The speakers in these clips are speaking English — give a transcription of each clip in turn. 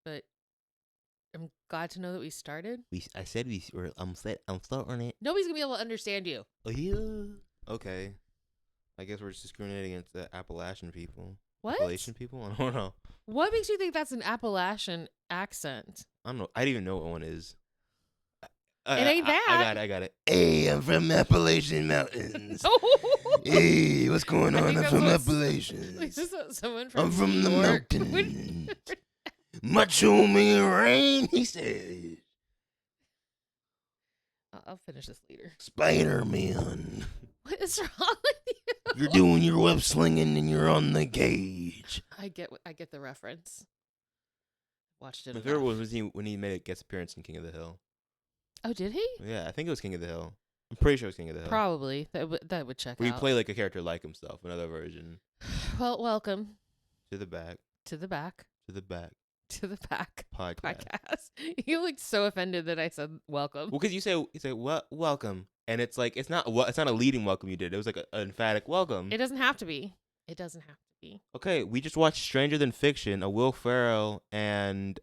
but I'm glad to know that we started. I said we were. I'm starting it. Nobody's gonna be able to understand you. Oh yeah. Okay. I guess we're just discriminating against the Appalachian people. What? Appalachian people? I don't know. What makes you think that's an Appalachian accent? I don't know. I don't even know what one is. It ain't that. I got it. Hey, I'm from Appalachian Mountains. No. Hey, what's going I on? think I'm that's from what- Appalachian. This is what someone from I'm from New the York mountains. Macho Man rain, he said. I'll finish this later. Spider-Man. What is wrong with you? You're doing your web slinging and you're on the gauge. I get the reference. Watched it. My enough. favorite one was when he made a guest appearance in King of the Hill. Oh, did he? Yeah, I think it was King of the Hill. I'm pretty sure it was King of the Hill. Probably. That would check Where you out. play like a character like himself, another version. Well, welcome To the back. to the back. To the back. To the back Podcast. podcast. You looked so offended that I said welcome. Well, because you say welcome, and it's like it's not a leading welcome you did. It was like an emphatic welcome. It doesn't have to be. It doesn't have to be. Okay, we just watched Stranger Than Fiction, a Will Ferrell and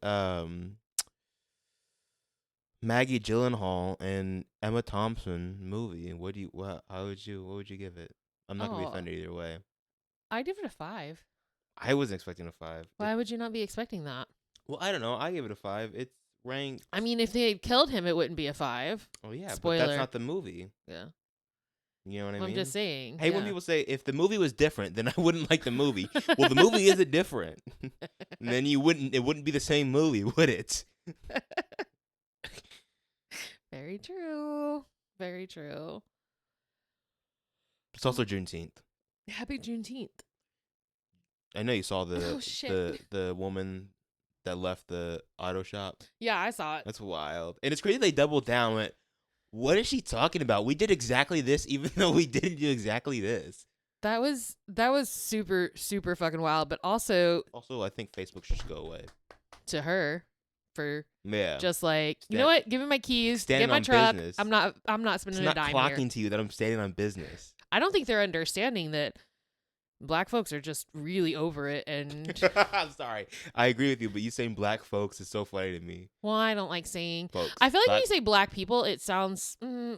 Maggie Gyllenhaal and Emma Thompson movie. What would you give it? I'm not gonna be Oh. offended either way. I give it a 5. I wasn't expecting a 5. Why would you not be expecting that? Well, I don't know. I give it a 5. It's ranked. I mean, if they had killed him, it wouldn't be a 5. Oh yeah, but Spoiler. that's not the movie. Yeah. You know what I Well, mean? I'm just saying. Hey, when people say if the movie was different, then I wouldn't like the movie. Well, the movie isn't different. And then it wouldn't be the same movie, would it? Very true. Very true. It's also Juneteenth. Happy Juneteenth. I know you saw Oh, shit. the woman that left the auto shop. Yeah, I saw it. That's wild. And it's crazy they doubled down. Went, what is she talking about? We did exactly this, even though we didn't do exactly this. That was super, super fucking wild. But also Also, I think Facebook should just go away. to her for Yeah. just like, you know what? Give me my keys. Standing Get my on truck. business. I'm not It's spending not a dime clocking here. to you that I'm standing on business. I don't think they're understanding that black folks are just really over it. And I'm sorry. I agree with you, but you saying black folks is so funny to me. well, I don't like saying. Folks. I feel like when you say black people, it sounds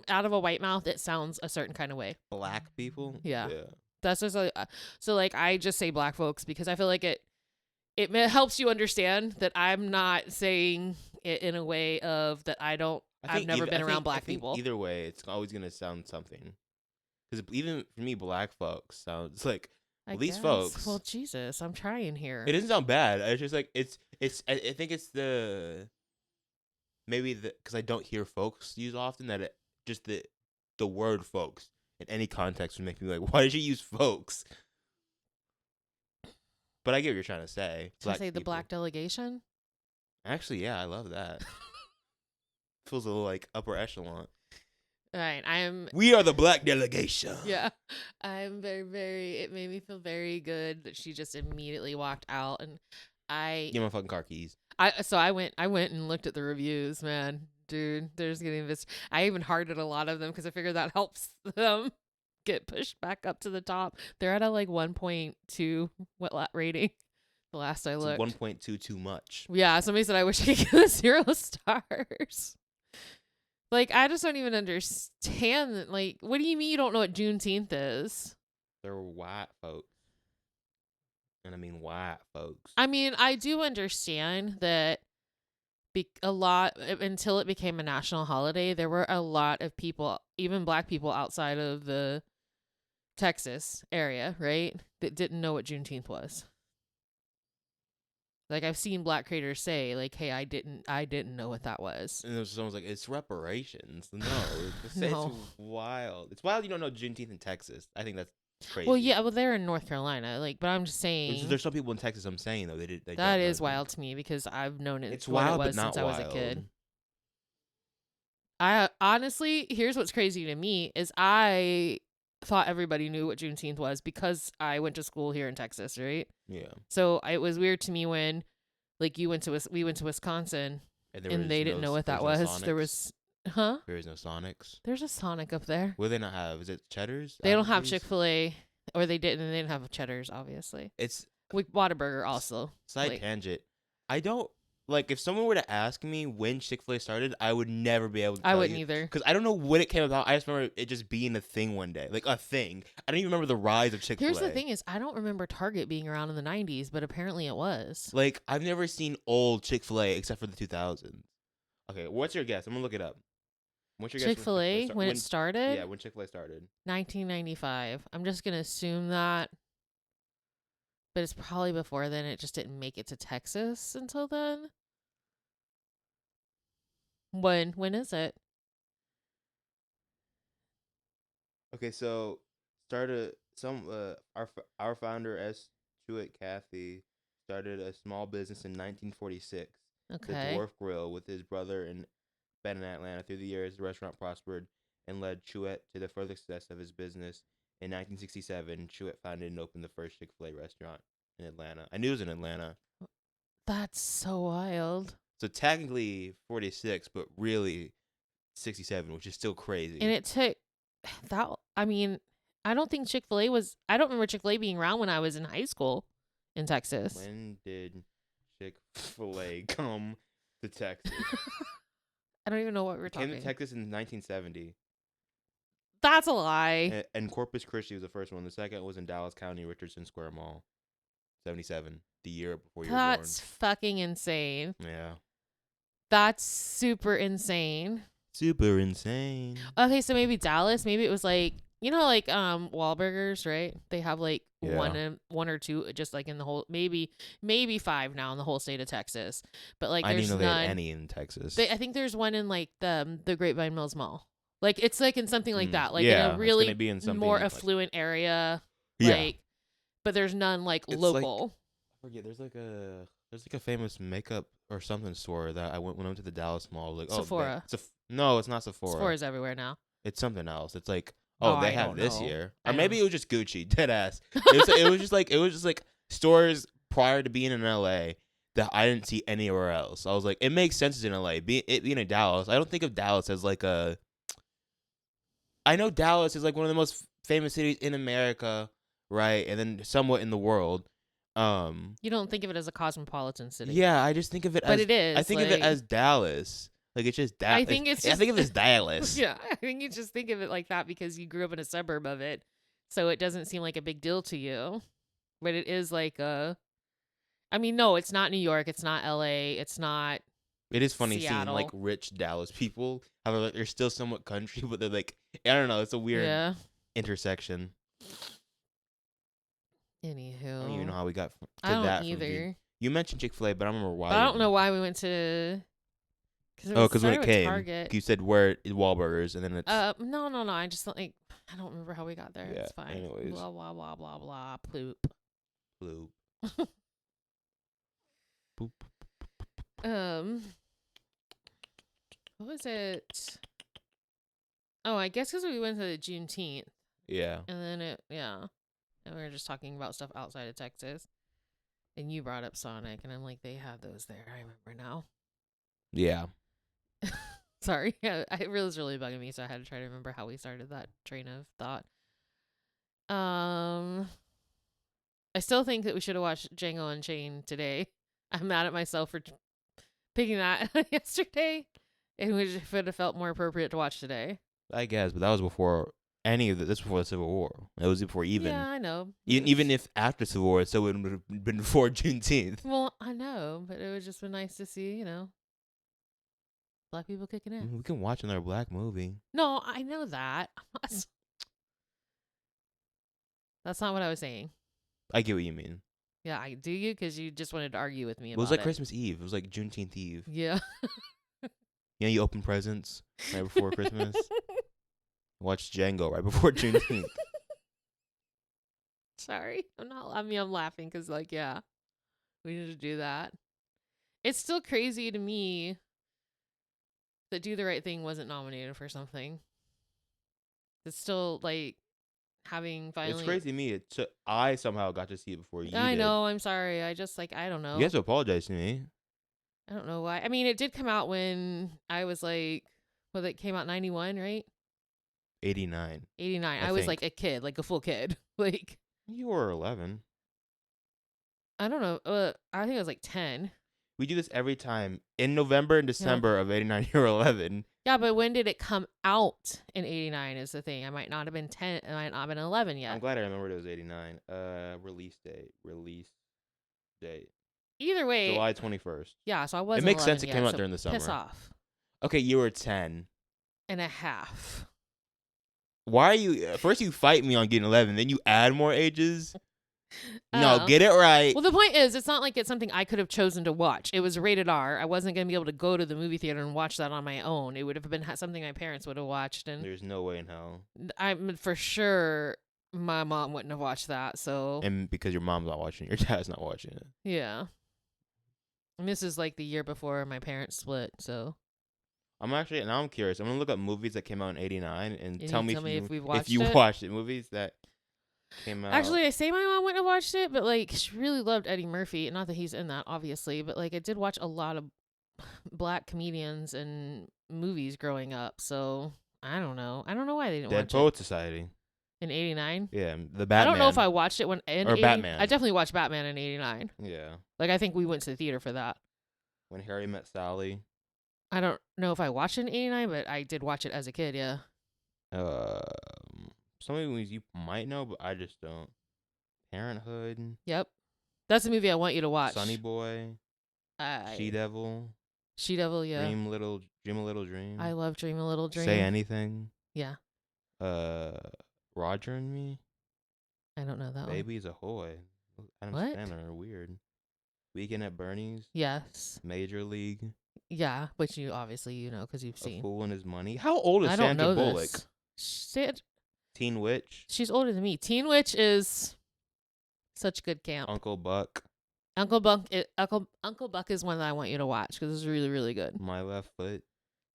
out of a white mouth. It sounds a certain kind of way. black people? Yeah. That's just so like I just say black folks because I feel like it helps you understand that I'm not saying it in a way of that I've never been around black people. Either way, it's always going to sound something. Because even for me, black folks sounds like, I these guess. folks. Well, Jesus, I'm trying here. It doesn't sound bad. It's just like, I think it's because I don't hear folks use often, that just the word folks in any context would make me like, why did you use folks? But I get what you're trying to say. Should I say the people. black delegation? Actually, yeah, I love that. Feels a little like upper echelon. All right, I'm. We are the black delegation. Yeah, I'm very, very. It made me feel very good that she just immediately walked out, and Give me my fucking car keys. I went and looked at the reviews, man. Dude, they're just getting this. I even hearted a lot of them because I figured that helps them get pushed back up to the top. They're at a like 1.2 rating. The last I looked, 1.2 too much. Yeah, somebody said I wish I could give it 0 stars. Like, I just don't even understand. Like, what do you mean you don't know what Juneteenth is? They're white folks. And I mean white folks. I mean, I do understand that a lot, until it became a national holiday, there were a lot of people, even black people outside of the Texas area, right, that didn't know what Juneteenth was. Like, I've seen black creators say, like, hey, I didn't know what that was. And someone's like, it's reparations. No, No. It's wild. It's wild you don't know Juneteenth in Texas. I think that's crazy. Well, yeah, they're in North Carolina, like, but I'm just saying. There's some people in Texas, I'm saying, though, they That is wild to me because I've known it. It's what wild, it was but not since wild. I was a kid. I honestly, here's what's crazy to me is I thought everybody knew what Juneteenth was because I went to school here in Texas, right? Yeah. So it was weird to me when, like, we went to Wisconsin and they didn't know what that was. There was, huh? There is no Sonics. There's a Sonic up there. What do they not have? Is it Cheddar's? They don't have Applebee's? Chick-fil-A, or they didn't have Cheddar's, obviously. It's We Whataburger also. side Like- tangent. I don't like if someone were to ask me when Chick-fil-A started, I would never be able to I tell wouldn't you. either. Because I don't know when it came about. I just remember it just being a thing one day. Like a thing. I don't even remember the rise of Chick-fil-A. Here's the thing is I don't remember Target being around in the 90s, but apparently it was. Like I've never seen old Chick-fil-A except for the 2000s. Okay, what's your guess? I'm gonna look it up. What's your guess Chick-fil-A, when it started? Yeah, when Chick-fil-A started. 1995. I'm just going to assume that. But it's probably before then. It just didn't make it to Texas until then. When is it? Okay, so started our founder S. Truett Cathy started a small business in 1946, the Okay. Dwarf Grill, with his brother in Ben in Atlanta. Through the years, the restaurant prospered and led Truett to the further success of his business. In 1967, Truett founded and opened the first Chick-fil-A restaurant in Atlanta. I knew it was in Atlanta. That's so wild. So technically 46, but really 67, which is still crazy. And it took that. I mean, I don't think Chick-fil-A was. I don't remember Chick-fil-A being around when I was in high school in Texas. When did Chick-fil-A come to Texas? I don't even know what we're Came talking. to Texas in 1970. That's a lie. And Corpus Christi was the first one. The second was in Dallas County, Richardson Square Mall. 77, the year before you were born. That's fucking insane. Yeah. That's super insane. Super insane. Okay, so maybe Dallas. Maybe it was like like Wahlburgers, right? They have like Yeah. one or two, just like in the whole maybe 5 now in the whole state of Texas. But like I there's didn't know they none. had any in Texas. I think there's one in like the Grapevine Mills Mall. Like it's like in something like that, like yeah, in a really it's gonna be in something more like- affluent area. Yeah. Like, but there's none like It's local. I forget. There's like a famous makeup or something store that I went when I went to the Dallas Mall. Like Sephora. No, it's not Sephora. Sephora's everywhere now. It's something else. It's like Oh, they I have don't this know. year, I or maybe don't- it was just Gucci. Dead ass. It was just like stores prior to being in LA that I didn't see anywhere else. I was like, it makes sense in LA. Being in Dallas, I don't think of Dallas as like a. I know Dallas is like one of the most famous cities in America, right, and then somewhat in the world. You don't think of it as a cosmopolitan city. Yeah, I just think of it as. But it is. I think of it like- as Dallas. Like it's just Dallas. I think it's I just- think of it as Dallas. Yeah, I think you just think of it like that because you grew up in a suburb of it, so it doesn't seem like a big deal to you. But it is like a. I mean, no, it's not New York. It's not L.A. It's not. It is funny Seattle. seeing like rich Dallas people. How they're still somewhat country, but they're like I don't know. It's a weird Yeah. intersection. Anywho, I don't even know how we got to I don't that. either. You mentioned Chick-fil-A, but I don't remember why. But I don't know why we went to. Because when it came, Target. you said where Wahlburgers, and then it's No. I just don't like. I don't remember how we got there. Yeah, It's fine. anyways. Blah blah blah blah blah. Ploop. blue. Boop. What was it? Oh, I guess because we went to the Juneteenth, Yeah. and then and we were just talking about stuff outside of Texas, and you brought up Sonic, and I'm like, they had those there. I remember now. Yeah. Sorry, it was really bugging me, so I had to try to remember how we started that train of thought. I still think that we should have watched Django Unchained today. I'm mad at myself for picking that yesterday, and which it would have felt more appropriate to watch today. I guess, but that was before any of this. This was before the Civil War. It was before even. Yeah, I know. Even if after Civil War, so it would have been before Juneteenth. Well, I know, but it would just been nice to see, black people kicking in. We can watch another black movie. No, I know that. That's not what I was saying. I get what you mean. Yeah, I do you because you just wanted to argue with me It about was like it. Christmas Eve. It was like Juneteenth Eve. Yeah. You know, you open presents right before Christmas. Watch Django right before Juneteenth. Sorry, I'm laughing because we need to do that. It's still crazy to me that Do the Right Thing wasn't nominated for something. It's still like having finally. It's crazy to me. I somehow got to see it before you I did. know. I'm sorry. I just I don't know. You have to apologize to me. I don't know why. I mean, it did come out when I was like, it came out 91, right? 89. 89. I I was think. like a kid, like a full kid. Like, You were 11. I don't know. I think I was like 10. We do this every time. In November and December of 89, you're 11. Yeah, but when did it come out in 89 is the thing. I might not have been 10. I might not have been 11 yet. I'm glad I remembered it was 89. Release date. Either way. July 21st. Yeah, so I wasn't It makes 11 sense it yet, came out so during the summer. piss off. Okay, you were 10. And a half. Why are you... First you fight me on getting 11, then you add more ages? No, Oh. get it right. Well, the point is, it's not like it's something I could have chosen to watch. It was rated R. I wasn't going to be able to go to the movie theater and watch that on my own. It would have been something my parents would have watched. And There's no way in hell. I'm for sure my mom wouldn't have watched that. So, And because your mom's not watching it, your dad's not watching it. yeah. And this is like the year before my parents split. So, I'm curious. I'm going to look up movies that came out in 89 and you tell need me to tell me if we've watched if you it. watched it. Movies that came out. Actually, I say my mom wouldn't have watched it, but like she really loved Eddie Murphy. Not that he's in that, obviously, but like I did watch a lot of black comedians and movies growing up. So I don't know. I don't know why they didn't Dead watch Poet Society. it in '89. Yeah, the Batman. I don't know if I watched it when in Or 80 Batman. I definitely watched Batman in '89. Yeah. Like I think we went to the theater for that. When Harry Met Sally. I don't know if I watched it in '89, but I did watch it as a kid. Yeah. Some movies you might know, but I just don't. Parenthood. Yep. That's a movie I want you to watch. Sonny Boy. She Devil. She Devil. Yeah. Dream a Little Dream. I love Dream a Little Dream. Say Anything. Yeah. Roger and Me. I don't know that one. Baby's Ahoy. Adam What? Sandler. Weird. Weekend at Bernie's. Yes. Major League. Yeah, which you obviously know because you've A seen. Fool and His Money. How old is I don't Sandra know Bullock? this. Shit, Teen Witch. she's older than me. Teen Witch is such good camp. Uncle Buck. Uncle Buck is one that I want you to watch because it's really, really good. My Left Foot.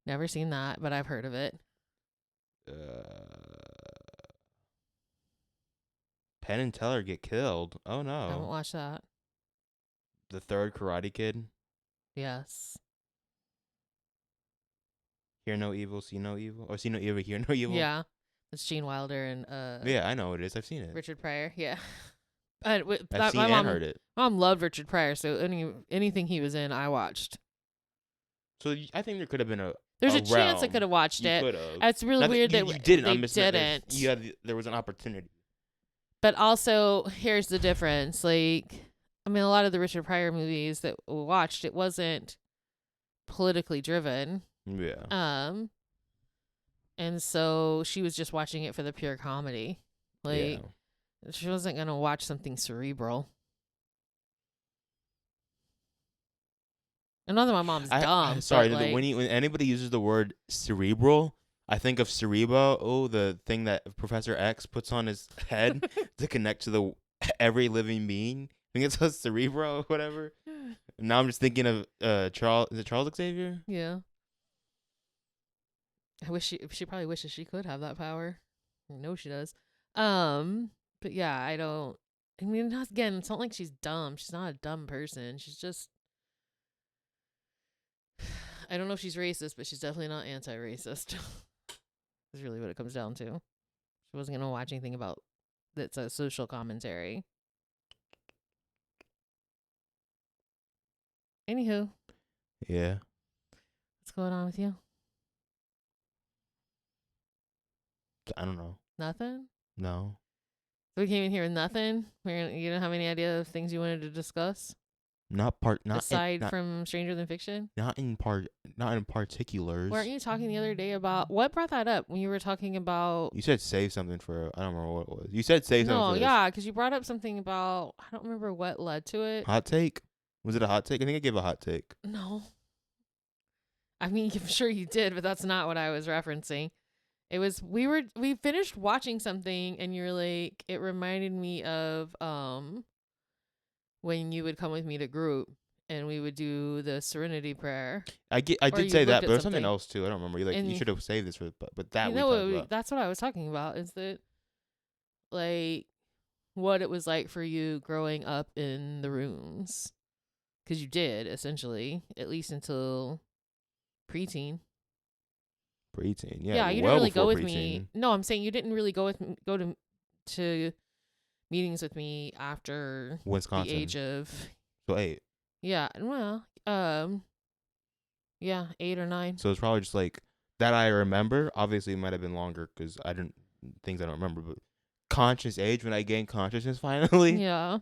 Never seen that, but I've heard of it. Penn and Teller Get Killed. Oh I haven't no. watched that. The Third Karate Kid. Yes. Hear No Evil, See No Evil. Or See No Evil, Hear No Evil. Yeah. It's Gene Wilder and Yeah, I know what it is. I've seen it. Richard Pryor. Yeah. I've Seen and heard it. Mom loved Richard Pryor, so anything he was in, I watched. So I think there could have been a. There's a chance I realm could have watched you it. could have. It's really weird that you didn't. they I'm just saying didn't. there was an opportunity. But also, here's the difference. Like, I mean, a lot of the Richard Pryor movies that we watched, it wasn't politically driven. Yeah. And so she was just watching it for the pure comedy. Like, yeah. she wasn't gonna watch something cerebral. And not that my mom's dumb. Sorry, but, like, when anybody uses the word cerebral, I think of Cerebo. Oh, the thing that Professor X puts on his head to connect to every living being. I think it's a Cerebro or whatever. Now I'm just thinking of Charles. Is it Charles Xavier? Yeah. I wish she probably wishes she could have that power. I know she does. But yeah, I mean, again, it's not like she's dumb. She's not a dumb person. She's just, I don't know if she's racist, but she's definitely not anti-racist. That's really what it comes down to. She wasn't going to watch anything about that's a social commentary. Anywho. Yeah. What's going on with you? I don't know. Nothing? No. So we came in here with nothing? You don't have any idea of things you wanted to discuss? Aside from Stranger Than Fiction? Not in particulars. Weren't you talking the other day about what brought that up when you were talking about? You said save something for. I don't remember what it was. You said save something. No, for yeah, because you brought up something about. I don't remember what led to it. Hot take. Was it a hot take? I think I gave a hot take. No. I mean, I'm sure you did, but that's not what I was referencing. It was we finished watching something, and you're like, it reminded me of when you would come with me to group and we would do the Serenity Prayer. I did say that, but there's something else too. I don't remember. You should have saved this for, but that that's what I was talking about. Is that like what it was like for you growing up in the rooms? Because you did essentially, at least until preteen. Preteen, yeah. Yeah, you well didn't really go with preteen. me. No, I'm saying you didn't really go to meetings with me after Wisconsin. the age of. So 8. Yeah, well, Um, yeah, 8 or 9. So it's probably just like that I remember. Obviously, it might have been longer because things I don't remember. But conscious age when I gained consciousness finally. Yeah.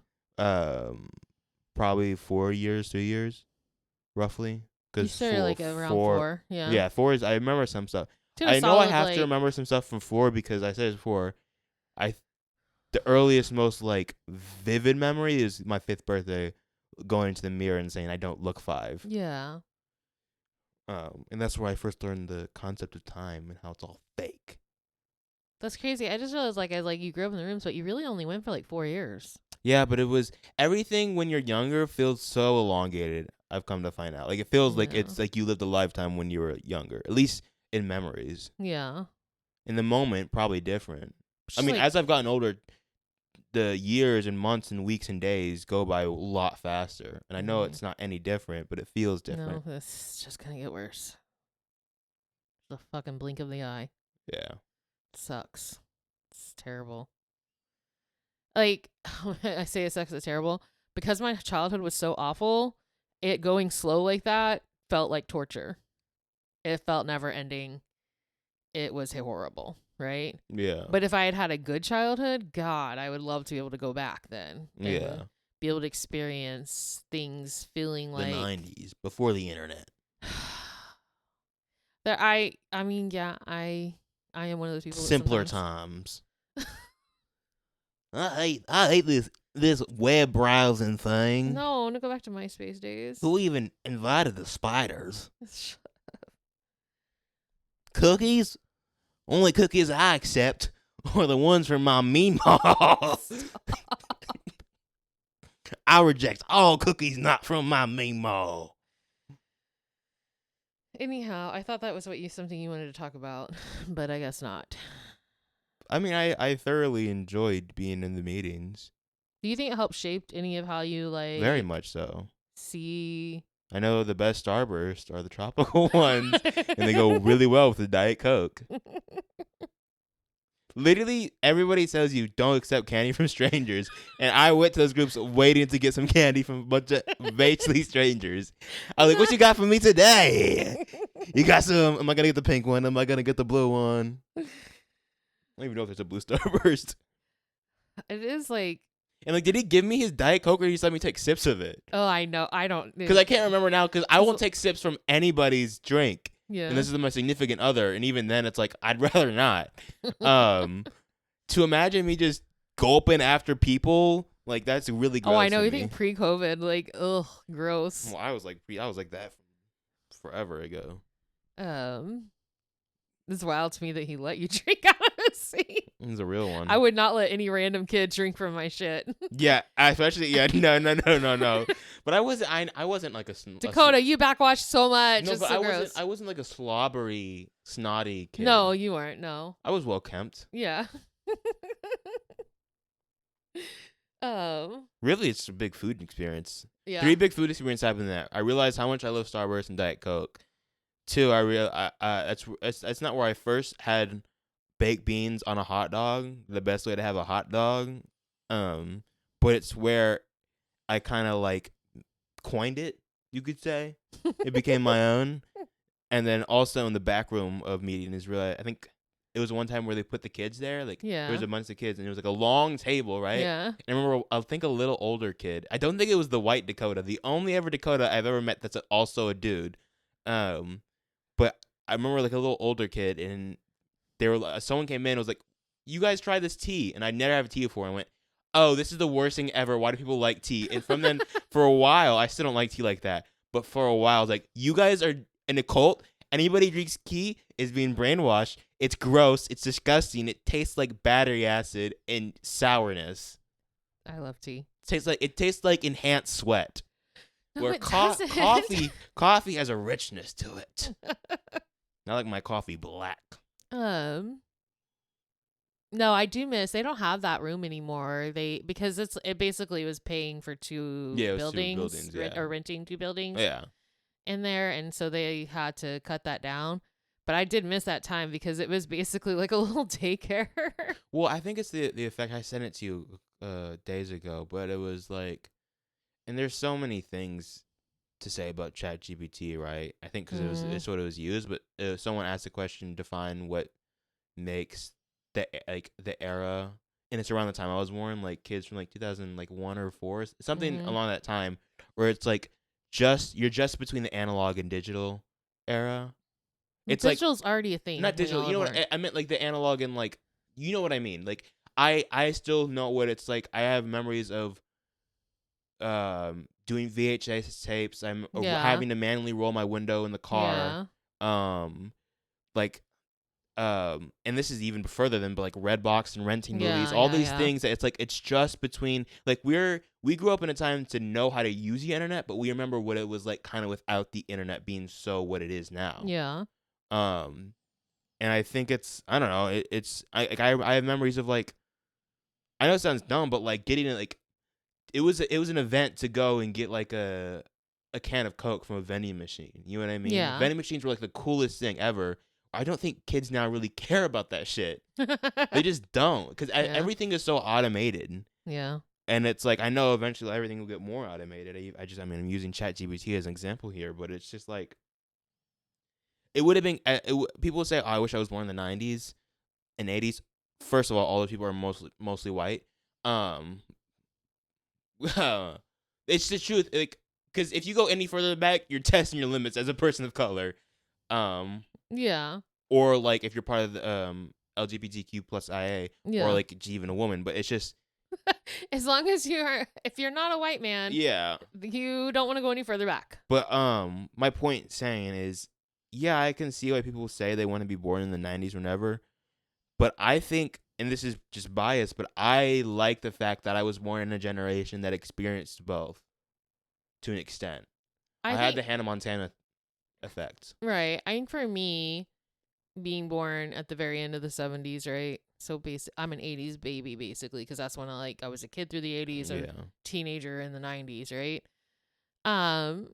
Probably 4 years, 3 years, roughly. You Because started like around 4. Yeah. Yeah, 4 is. I remember some stuff. To a I know I solid, have like, to remember some stuff from 4 because I said it's 4. I the earliest, most like vivid memory is my 5th birthday, going into the mirror and saying I don't look 5. Yeah. And that's where I first learned the concept of time and how it's all fake. That's crazy. I just realized, like, you grew up in the rooms, but you really only went for like 4 years. Yeah, but it was everything when you're younger feels so elongated. I've come to find out. Like it feels like Yeah. it's like you lived a lifetime when you were younger, at least in memories. Yeah. In the moment, probably different. Just I mean, like, as I've gotten older, the years and months and weeks and days go by a lot faster. And I know Mhm. it's not any different, but it feels no, different. this is just gonna get worse. The fucking blink of the eye. Yeah. It sucks. It's terrible. Like, I say it sucks, it's terrible. Because my childhood was so awful, it going slow like that felt like torture. It felt never ending. It was horrible, right? Yeah. But if I had had a good childhood, God, I would love to be able to go back then. And Yeah. be able to experience things feeling The like 90s, before the internet. that I mean, yeah, I am one of those people that Simpler sometimes- times. I hate this web browsing thing. No, I want to go back to MySpace days. Who even invited the spiders? Shut Cookies? Only cookies I accept are the ones from my Meemaw. I reject all cookies not from my Meemaw. Anyhow, I thought that was something you wanted to talk about, but I guess not. I mean, I thoroughly enjoyed being in the meetings. Do you think it helped shape any of how you like Very much so. see? I know the best Starburst are the tropical ones, and they go really well with the Diet Coke. Literally, everybody says you don't accept candy from strangers, and I went to those groups waiting to get some candy from a bunch of basically strangers. I was like, "What you got for me today? You got some? Am I gonna get the pink one? Am I gonna get the blue one? I don't even know if there's a blue Starburst." It is like, And like, did he give me his Diet Coke or did he just let me take sips of it? oh, I know, I don't, Because I can't remember now. Because I won't take sips from anybody's drink. yeah. And this is my significant other, and even then, it's like I'd rather not. To imagine me just gulping after people, like that's really gross. Oh, I know. to You me. think pre-COVID, like, ugh, gross. Well, I was like that forever ago. It's wild to me that he let you drink out of his seat. He's a real one. I would not let any random kid drink from my shit. Yeah, especially no. But I wasn't like a Dakota, you backwatch so much. No, It's but so gross. I wasn't like a slobbery, snotty kid. No, you weren't. No. I was well kept. Yeah. Really, it's a big food experience. Yeah. 3 big food experiences happened there. I realized how much I love Starburst and Diet Coke. 2, that's not where I first had baked beans on a hot dog. The best way to have a hot dog. But it's where I kind of like coined it, you could say. It became my own. And then also in the back room of meeting is really, I think it was one time where they put the kids there. Like Yeah. there was a bunch of kids and it was like a long table, right? Yeah. And I remember, I think a little older kid. I don't think it was the white Dakota. The only ever Dakota I've ever met that's also a dude. But I remember like a little older kid, and they were someone came in and was like, "You guys try this tea," and I never had tea before. I went, "Oh, this is the worst thing ever. Why do people like tea?" And from then, for a while, I still don't like tea like that. But for a while, I was like, "You guys are in a cult. Anybody who drinks tea is being brainwashed. It's gross. It's disgusting. It tastes like battery acid and sourness. I love tea. It tastes like enhanced sweat." No, Where it doesn't. coffee has a richness to it. Not like my coffee black. No, I do miss. They don't have that room anymore. Because it basically was paying for 2 Yeah, it was 2 buildings, buildings, yeah. or renting 2 buildings Yeah. in there, and so they had to cut that down. But I did miss that time because it was basically like a little daycare. Well, I think it's the effect. I sent it to you days ago, but it was like, and there's so many things to say about ChatGPT, right? I think because Mm. it's what it was used, but someone asked the question, define what makes the era, and it's around the time I was born, like kids from like 2001 or four, something Mhm. along that time, where it's like you're just between the analog and digital era. It's like Digital's already a thing not when digital. y'all You are know what born. I meant? Like the analog and like you know what I mean. Like I still know what it's like. I have memories of doing VHS tapes. I'm Yeah. having to manually roll my window in the car. Yeah. Um, like and this is even further than but like Redbox and renting movies. Yeah, All yeah, these yeah. things that it's like it's just between like we grew up in a time to know how to use the internet, but we remember what it was like kind of without the internet being so what it is now. Yeah. Um, and I think it's I don't know. I have memories of like I know it sounds dumb, but like getting it like it was an event to go and get like a can of Coke from a vending machine. You know what I mean? Yeah. Vending machines were like the coolest thing ever. I don't think kids now really care about that shit. They just don't because Yeah. everything is so automated. Yeah. And it's like I know eventually everything will get more automated. I mean I'm using ChatGPT as an example here, but it's just like it would have been. People would say, "Oh, I wish I was born in the '90s and '80s." First of all those people are mostly white. Um, it's the truth. Like, because if you go any further back, you're testing your limits as a person of color. Yeah. Or like if you're part of the LGBTQ plus IA, or Yeah. like even a woman. But it's just As long as if you're not a white man, yeah. you don't want to go any further back. But my point saying is, yeah, I can see why people say they want to be born in the '90s or never. But I think, and this is just bias, but I like the fact that I was born in a generation that experienced both to an extent. I had the think Hannah Montana effect. right. I think for me, being born at the very end of the 70s, right? So I'm an 80s baby basically because that's when I was a kid through the 80s or Yeah. teenager in the 90s, right? Um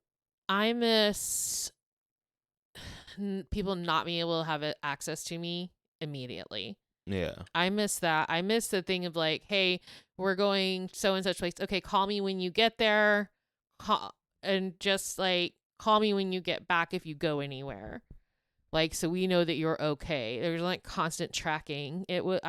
I miss people not being able to have access to me immediately. Yeah. I miss that. I miss the thing of like, hey, we're going so and such place. Okay, call me when you get there. And just like call me when you get back if you go anywhere. Like so we know that you're okay. There's like constant tracking. It was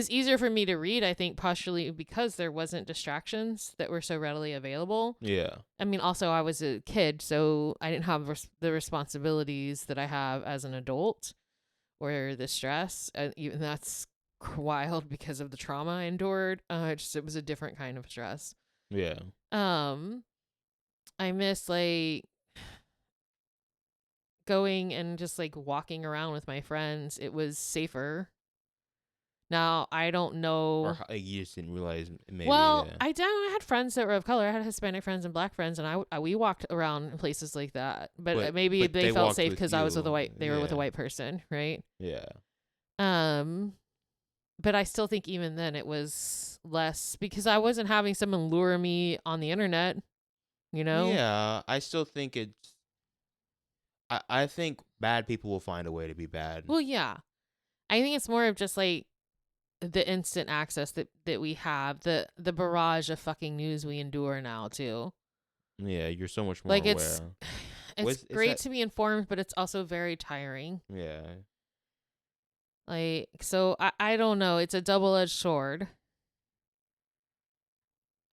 easier for me to read, I think, partially because there wasn't distractions that were so readily available. Yeah. I mean, also I was a kid, so I didn't have the responsibilities that I have as an adult or the stress. Even that's wild because of the trauma I endured. It was a different kind of stress. Yeah. I miss like going and just like walking around with my friends. It was safer. Now I don't know. Or you just didn't realize maybe. Well, Yeah. I had friends that were of color. I had Hispanic friends and black friends, and we walked around in places like that. But maybe but they they felt walked safe with because I was with a you. white. They were with a Yeah. white person, right? Yeah. But I still think even then it was less because I wasn't having someone lure me on the internet. You know? Yeah. I still think it's. I think bad people will find a way to be bad. Well, yeah. I think it's more of just like the instant access that we have, the barrage of fucking news we endure now too. Yeah, you're so much more Like aware. it's great to be informed, but it's also very tiring. Yeah. Like so I don't know, it's a double-edged sword.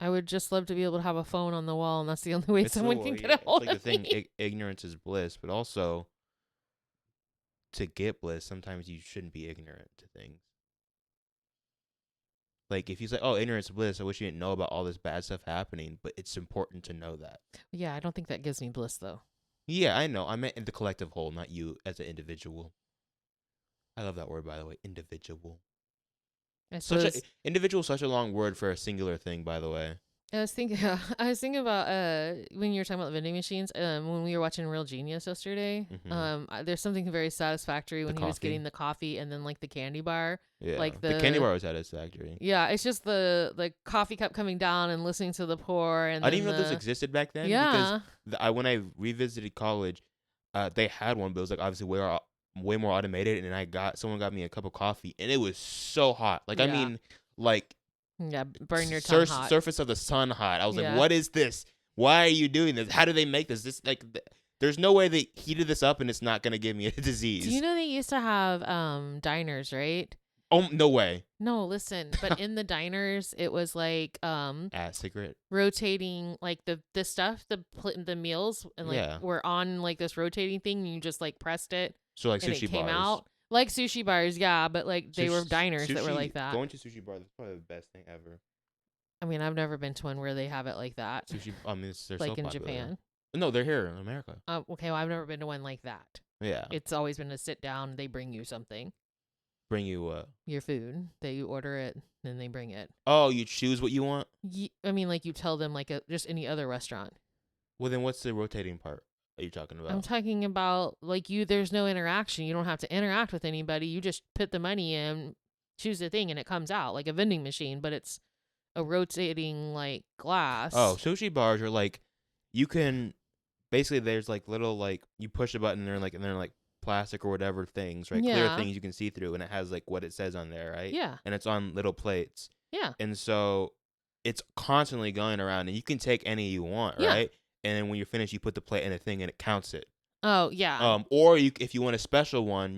I would just love to be able to have a phone on the wall, and that's the only way someone can get a hold It's like of the thing. me. Ignorance is bliss, but also to get bliss, sometimes you shouldn't be ignorant to things. Like if you say, "Oh, ignorance is bliss," I wish you didn't know about all this bad stuff happening, but it's important to know that. Yeah, I don't think that gives me bliss though. Yeah, I know. I meant in the collective whole, not you as an individual. I love that word, by the way, individual. I suppose Individual, such a long word for a singular thing, by the way. I was thinking about when you were talking about the vending machines. When we were watching Real Genius yesterday. Mhm. There's something very satisfactory when he was coffee. getting the coffee and then like the candy bar. Yeah, Like the candy bar was satisfactory. Yeah, it's just the coffee cup coming down and listening to the pour. And I didn't even know those existed back then. Yeah. Because when I revisited college, they had one, but it was like obviously way more automated. And someone got me a cup of coffee, and it was so hot. Like I Yeah. mean, like Yeah, burn your tongue hot. surface of the sun hot. I was Yeah. like, what is this? Why are you doing this? How do they make this? There's no way they heated this up and it's not gonna give me a disease. Do you know they used to have diners, right? Oh, no way. No, listen, but in the diners, it was like Cigarette. rotating like the stuff, the meals, and like were on like this rotating thing. And you just like pressed it, So like and sushi it came bars. out like sushi bars, yeah. But like they were diners that were like that. Going to sushi bars is probably the best thing ever. I mean, I've never been to one where they have it like that. Sushi. I mean, they're like so in popular. Japan. No, they're here in America. Okay, well, I've never been to one like that. Yeah. It's always been to sit down. They bring you something. Bring you what? Your food. They order it, then they bring it. Oh, you choose what you want? I mean, like you tell them like just any other restaurant. Well, then what's the rotating part are you talking about? I'm talking about like there's no interaction. You don't have to interact with anybody. You just put the money in, choose the thing, and it comes out like a vending machine, but it's a rotating like glass. Oh, sushi bars are like, you can, basically there's like little like, you push a button and they're like plastic or whatever things, right? Yeah. Clear things you can see through, and it has like what it says on there, right? Yeah. And it's on little plates. Yeah. And so it's constantly going around, and you can take any you want, Yeah. right? And then when you're finished, you put the plate in a thing and it counts it. Oh, yeah. Or if you want a special one,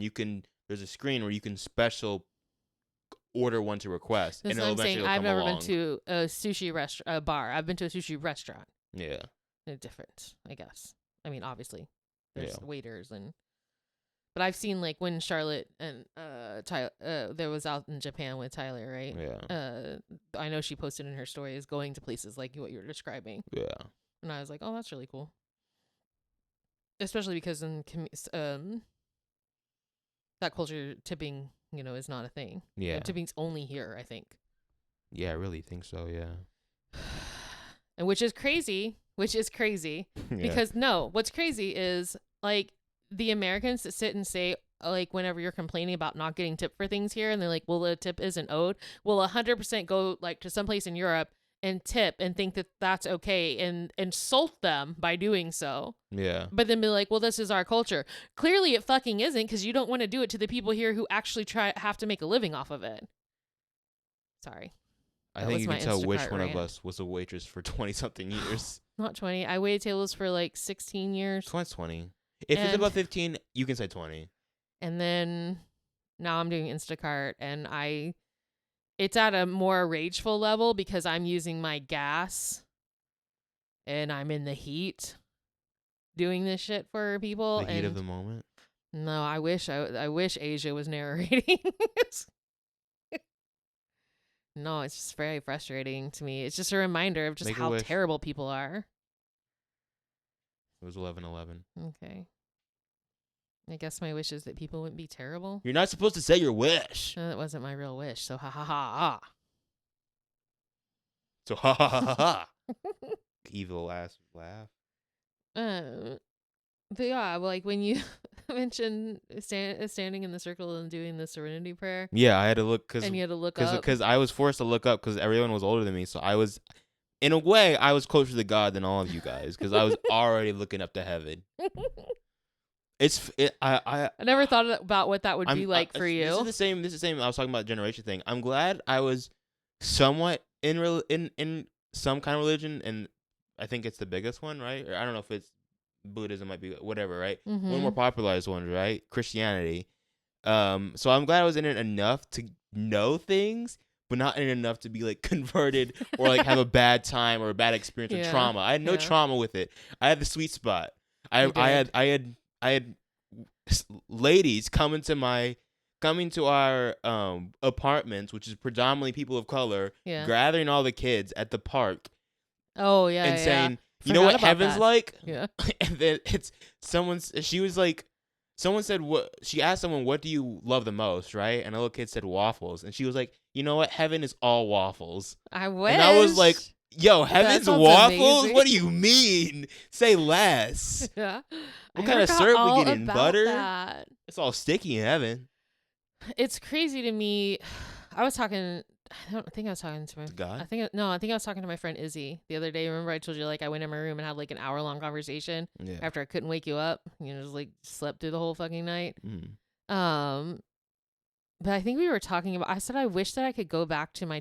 there's a screen where you can special order one to request. That's and what I'm eventually saying. it'll I've come never along. been to a sushi bar. I've been to a sushi restaurant. Yeah. They're different, I guess. I mean, obviously, there's Yeah. waiters but I've seen like when Charlotte and Tyler, there was out in Japan with Tyler, right? Yeah. I know she posted in her stories going to places like what you were describing, Yeah. and I was like, oh, that's really cool. Especially because in that culture, tipping, is not a thing. Yeah. Tipping's only here, I think. Yeah, I really think so, yeah. And which is crazy Yeah. because no, what's crazy is like the Americans that sit and say, like, whenever you're complaining about not getting tipped for things here, and they're like, well, the tip isn't owed, will 100% go like to someplace in Europe and tip and think that that's okay and insult them by doing so. Yeah. But then be like, well, this is our culture. Clearly it fucking isn't, because you don't want to do it to the people here who actually have to make a living off of it. Sorry. I think you can tell which Instacart one of rant. us was a waitress for 20-something years. Not 20. I waited tables for like 16 years. 20. If it's And- above 15, you can say 20. And then now I'm doing Instacart, and it's at a more rageful level because I'm using my gas and I'm in the heat doing this shit for people. The heat and of the moment. No, I wish Asia was narrating. No, it's just very frustrating to me. It's just a reminder of just Make a how wish. terrible people are. It was 11/11. Okay. I guess my wish is that people wouldn't be terrible. You're not supposed to say your wish. No, that wasn't my real wish. So ha ha ha So ha ha ha ha. Evil ass laugh. ha. But yeah, like when you mentioned standing in the circle and doing the Serenity Prayer, Yeah, I had to look and you had to look up. because I was forced to look up because everyone was older than me. So I was, in a way, I was closer to God than all of you guys because I was already looking up to heaven. I never thought about what that would be like for This you. is the same. This is the same. I was talking about generation thing. I'm glad I was somewhat in some kind of religion, and I think it's the biggest one, right? Or I don't know if it's Buddhism, might be whatever, right? One of the more popularized ones, right? Christianity. So I'm glad I was in it enough to know things, but not in it enough to be like converted or like have a bad time or a bad experience or Yeah, trauma. I had no yeah. trauma with it. I had the sweet spot. I You did. had ladies coming to our apartments, which is predominantly people of color, Yeah. gathering all the kids at the park Oh yeah. and yeah. saying, "You know Forgot what about heaven's that. like?" Yeah. And then someone said, what, she asked someone, "What do you love the most?" Right? And a little kid said waffles, and she was like, "You know what? Heaven is all waffles." I wish. And I was like, "Yo, heaven's sounds waffles? amazing. What do you mean? Say less." Yeah. What I kind of forgot syrup we all getting? about Butter? that. It's all sticky in heaven. It's crazy to me. I don't think I was talking to my God? I think I was talking to my friend Izzy the other day. Remember I told you like I went in my room and had like an hour-long conversation Yeah. after I couldn't wake you up. Just like slept through the whole fucking night. Mm. But I think we were talking about, I said I wish that I could go back to my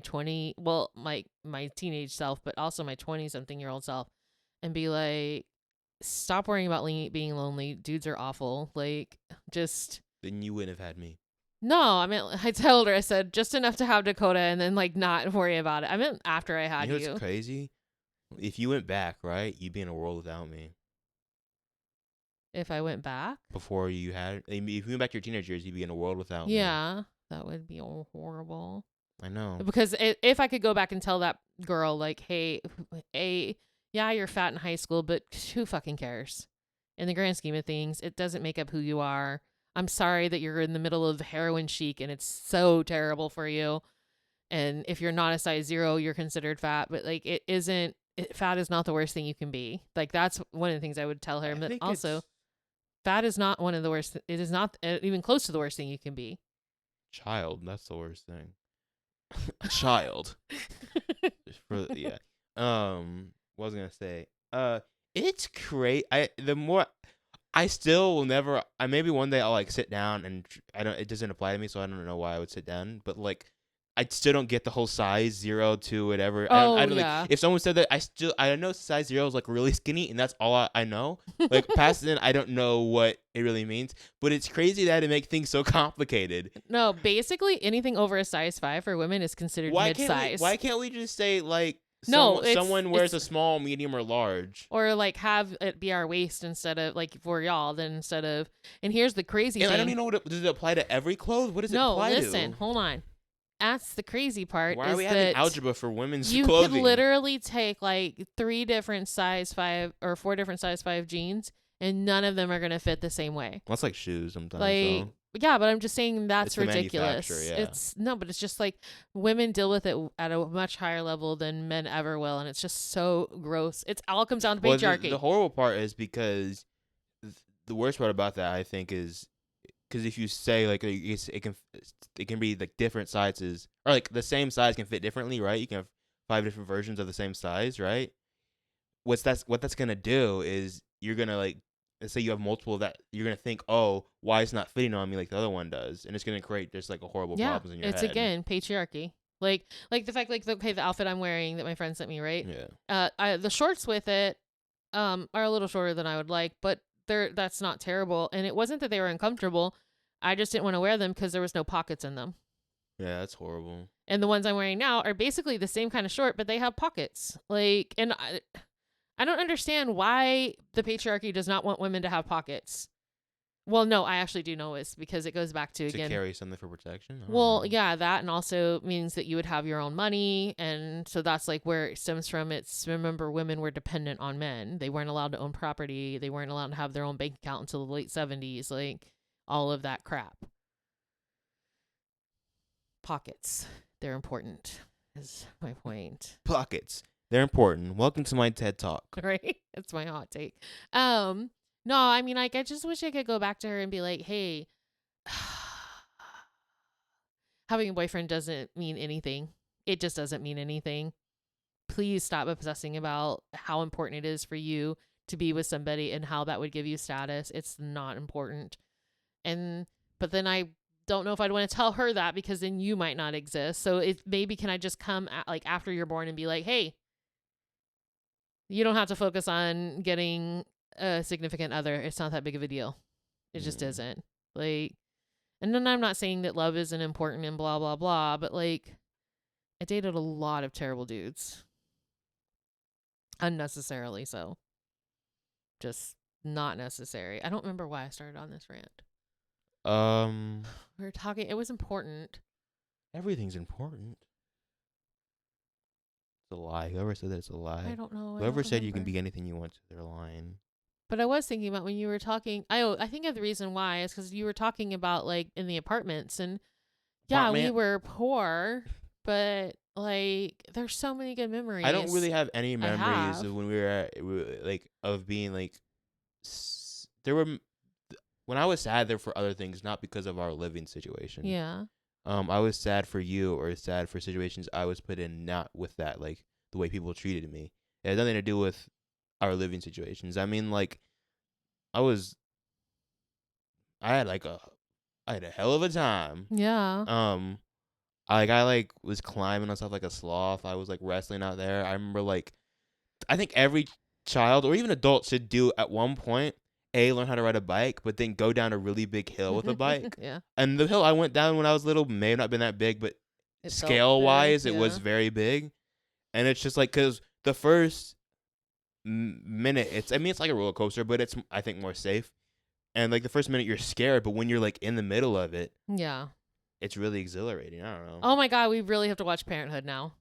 my teenage self, but also my 20-something-year-old self and be like, stop worrying about being lonely. Dudes are awful. Like, just. Then you wouldn't have had me. No, I mean, I told her, I said, just enough to have Dakota and then, like, not worry about it. I meant after I had You know you. what's crazy? If you went back, right, you'd be in a world without me. If I went back? Before you had, if you went back to your teenage years, you'd be in a world without me. Yeah, that would be horrible. I know. Because if I could go back and tell that girl, like, hey, yeah, you're fat in high school, but who fucking cares? In the grand scheme of things, it doesn't make up who you are. I'm sorry that you're in the middle of heroin chic and it's so terrible for you. And if you're not a size 0, you're considered fat. But, like, fat is not the worst thing you can be. Like, that's one of the things I would tell her. But also, fat is not one of the worst. It is not even close to the worst thing you can be. Child, that's the worst thing. A child. Yeah. What was I gonna say? It's great. I still will never. Maybe one day I'll like sit down and it doesn't apply to me, so I don't know why I would sit down. But like, I still don't get the whole size 0 to whatever. Oh, I don't, yeah. Like, if someone said that, I know size 0 is like really skinny, and that's all I know. Like past then, I don't know what it really means. But it's crazy that it makes things so complicated. No, basically anything over a size 5 for women is considered mid-size. Why can't we just say like? No, someone wears a small, medium, or large. Or like have it be our waist instead of like for y'all, then instead of. And here's the crazy thing. I don't even know does it apply to every clothes? What does it apply to? No, listen, hold on. That's the crazy part. Why are we having algebra for women's clothing? You could literally take like 3 different size 5 or 4 different size 5 jeans, and none of them are gonna fit the same way. That's like shoes sometimes. Like. So. Yeah, but I'm just saying that's ridiculous. Yeah. It's just like women deal with it at a much higher level than men ever will, and it's just so gross. It all comes down to patriarchy. The horrible part is because the worst part about that, I think, is because if you say like it can be like different sizes, or like the same size can fit differently, right? You can have 5 different versions of the same size, right? What that's gonna do is you're gonna like. Let's say you have multiple that you're going to think, oh, why it's not fitting on me like the other one does. And it's going to create just like a horrible problems in your head. It's again, patriarchy. Like the fact, like, okay, the outfit I'm wearing that my friend sent me, right? Yeah. The shorts with it are a little shorter than I would like, but that's not terrible. And it wasn't that they were uncomfortable. I just didn't want to wear them because there was no pockets in them. Yeah, that's horrible. And the ones I'm wearing now are basically the same kind of short, but they have pockets. Like, and I don't understand why the patriarchy does not want women to have pockets. Well, no, I actually do know it's because it goes back to again carry something for protection. Well, yeah, that, and also means that you would have your own money, and so that's like where it stems from. It's, remember, women were dependent on men. They weren't allowed to own property. They weren't allowed to have their own bank account until the late 70s. Like all of that crap. Pockets, they're important. Is my point. Pockets. They're important. Welcome to my TED Talk. Right? It's my hot take. No, I mean, like, I just wish I could go back to her and be like, hey, having a boyfriend doesn't mean anything. It just doesn't mean anything. Please stop obsessing about how important it is for you to be with somebody and how that would give you status. It's not important. But then I don't know if I'd want to tell her that because then you might not exist. So maybe can I just come like after you're born and be like, hey, you don't have to focus on getting a significant other. It's not that big of a deal. It just isn't. Like, and then I'm not saying that love isn't important and blah, blah, blah, but like, I dated a lot of terrible dudes. Unnecessarily so. Just not necessary. I don't remember why I started on this rant. We were talking, it was important. Everything's important. It's a lie. Whoever said that, it's a lie. I don't know. Whoever said you can be anything you want to, they're lying. But I was thinking about when you were talking. I think of the reason why is because you were talking about like in the apartments, and yeah, we were poor, but like there's so many good memories. I don't really have any memories of when we were like of being like there were when I was sad there for other things, not because of our living situation. Yeah. I was sad for you or sad for situations I was put in, not with that, like the way people treated me. It had nothing to do with our living situations. I mean, like, I had a hell of a time. Yeah. I was climbing on stuff like a sloth. I was like wrestling out there. I remember I think every child or even adult should do at one point. Learn how to ride a bike, but then go down a really big hill with a bike. Yeah. And the hill I went down when I was little may have not been that big, but It felt scale wise, big, it was yeah. very big. And it's just like, because the first minute, it's like a roller coaster, but it's, I think, more safe. And like the first minute you're scared, but when you're like in the middle of it, Yeah. it's really exhilarating. I don't know. Oh my God, we really have to watch Parenthood now.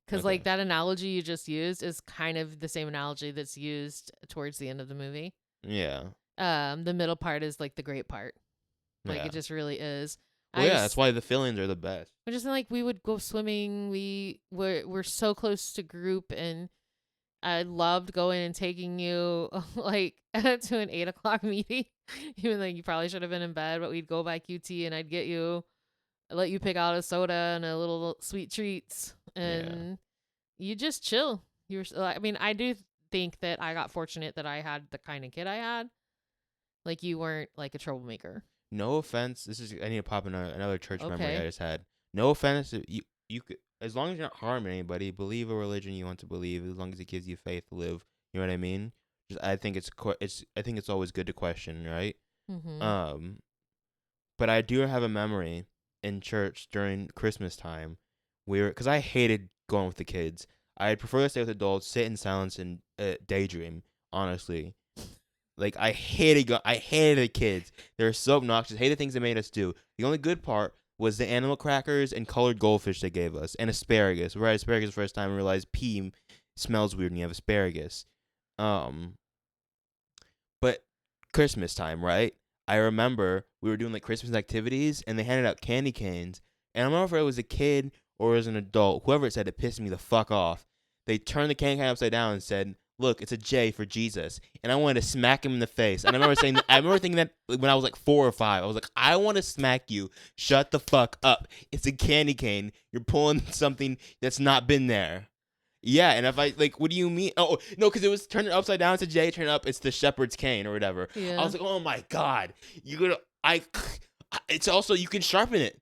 Because Okay. like that analogy you just used is kind of the same analogy that's used towards the end of the movie. Yeah. The middle part is like the great part. Like Yeah. it just really is. Well, yeah, that's why the feelings are the best. We're just like, we would go swimming. We're so close to group, and I loved going and taking you like to an 8:00 meeting. Even though you probably should have been in bed, but we'd go by QT and I'd let you pick out a soda and a little sweet treats, and you just chill. I mean, I do think that I got fortunate that I had the kind of kid I had. Like you weren't like a troublemaker. No offense. I need to pop in another church memory Okay. I just had. No offense. You could, as long as you're not harming anybody, believe a religion you want to believe. As long as it gives you faith to live. You know what I mean? I think it's always good to question, right? Mm-hmm. But I do have a memory in church during Christmas time, because I hated going with the kids. I'd prefer to stay with adults, sit in silence, and daydream. Honestly. Like, I hated the kids. They were so obnoxious. Hated things they made us do. The only good part was the animal crackers and colored goldfish they gave us. And asparagus. We had asparagus the first time and realized pea smells weird when you have asparagus. But Christmas time, right? I remember we were doing, like, Christmas activities, and they handed out candy canes. And I don't know if it was a kid or it was an adult. Whoever it said, it pissed me the fuck off. They turned the candy cane upside down and said, "Look, it's a J for Jesus." And I wanted to smack him in the face. And I remember thinking that when I was like 4 or 5. I was like, I want to smack you. Shut the fuck up. It's a candy cane. You're pulling something that's not been there. Yeah, and if I, like, what do you mean? Oh, no, because it was turn it upside down. It's a J, turn it up. It's the shepherd's cane or whatever. Yeah. I was like, oh my God. It's also, you can sharpen it.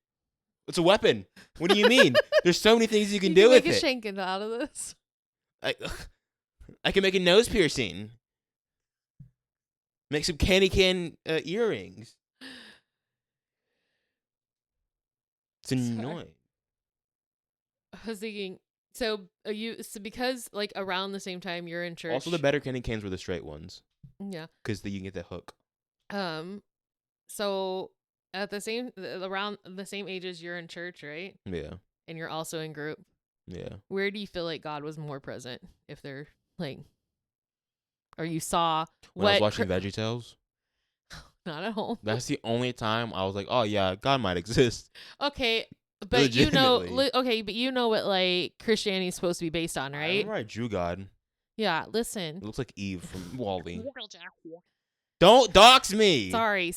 It's a weapon. What do you mean? There's so many things you can do with make it. a Shankin out of this. I can make a nose piercing. Make some candy cane earrings. It's annoying. I was thinking, so because like around the same time you're in church. Also, the better candy canes were the straight ones. Yeah. Because you can get the hook. So at around the same ages you're in church, right? Yeah. And you're also in group. Yeah. Where do you feel like God was more present? If they're like, or you saw When I was watching VeggieTales. Not at home. That's the only time I was like, oh yeah, God might exist. Okay, but you know, Legitimately. but you know what like Christianity is supposed to be based on, I right? remember I drew God. Yeah, listen. It looks like Eve from Wall-E. Don't dox me. Sorry.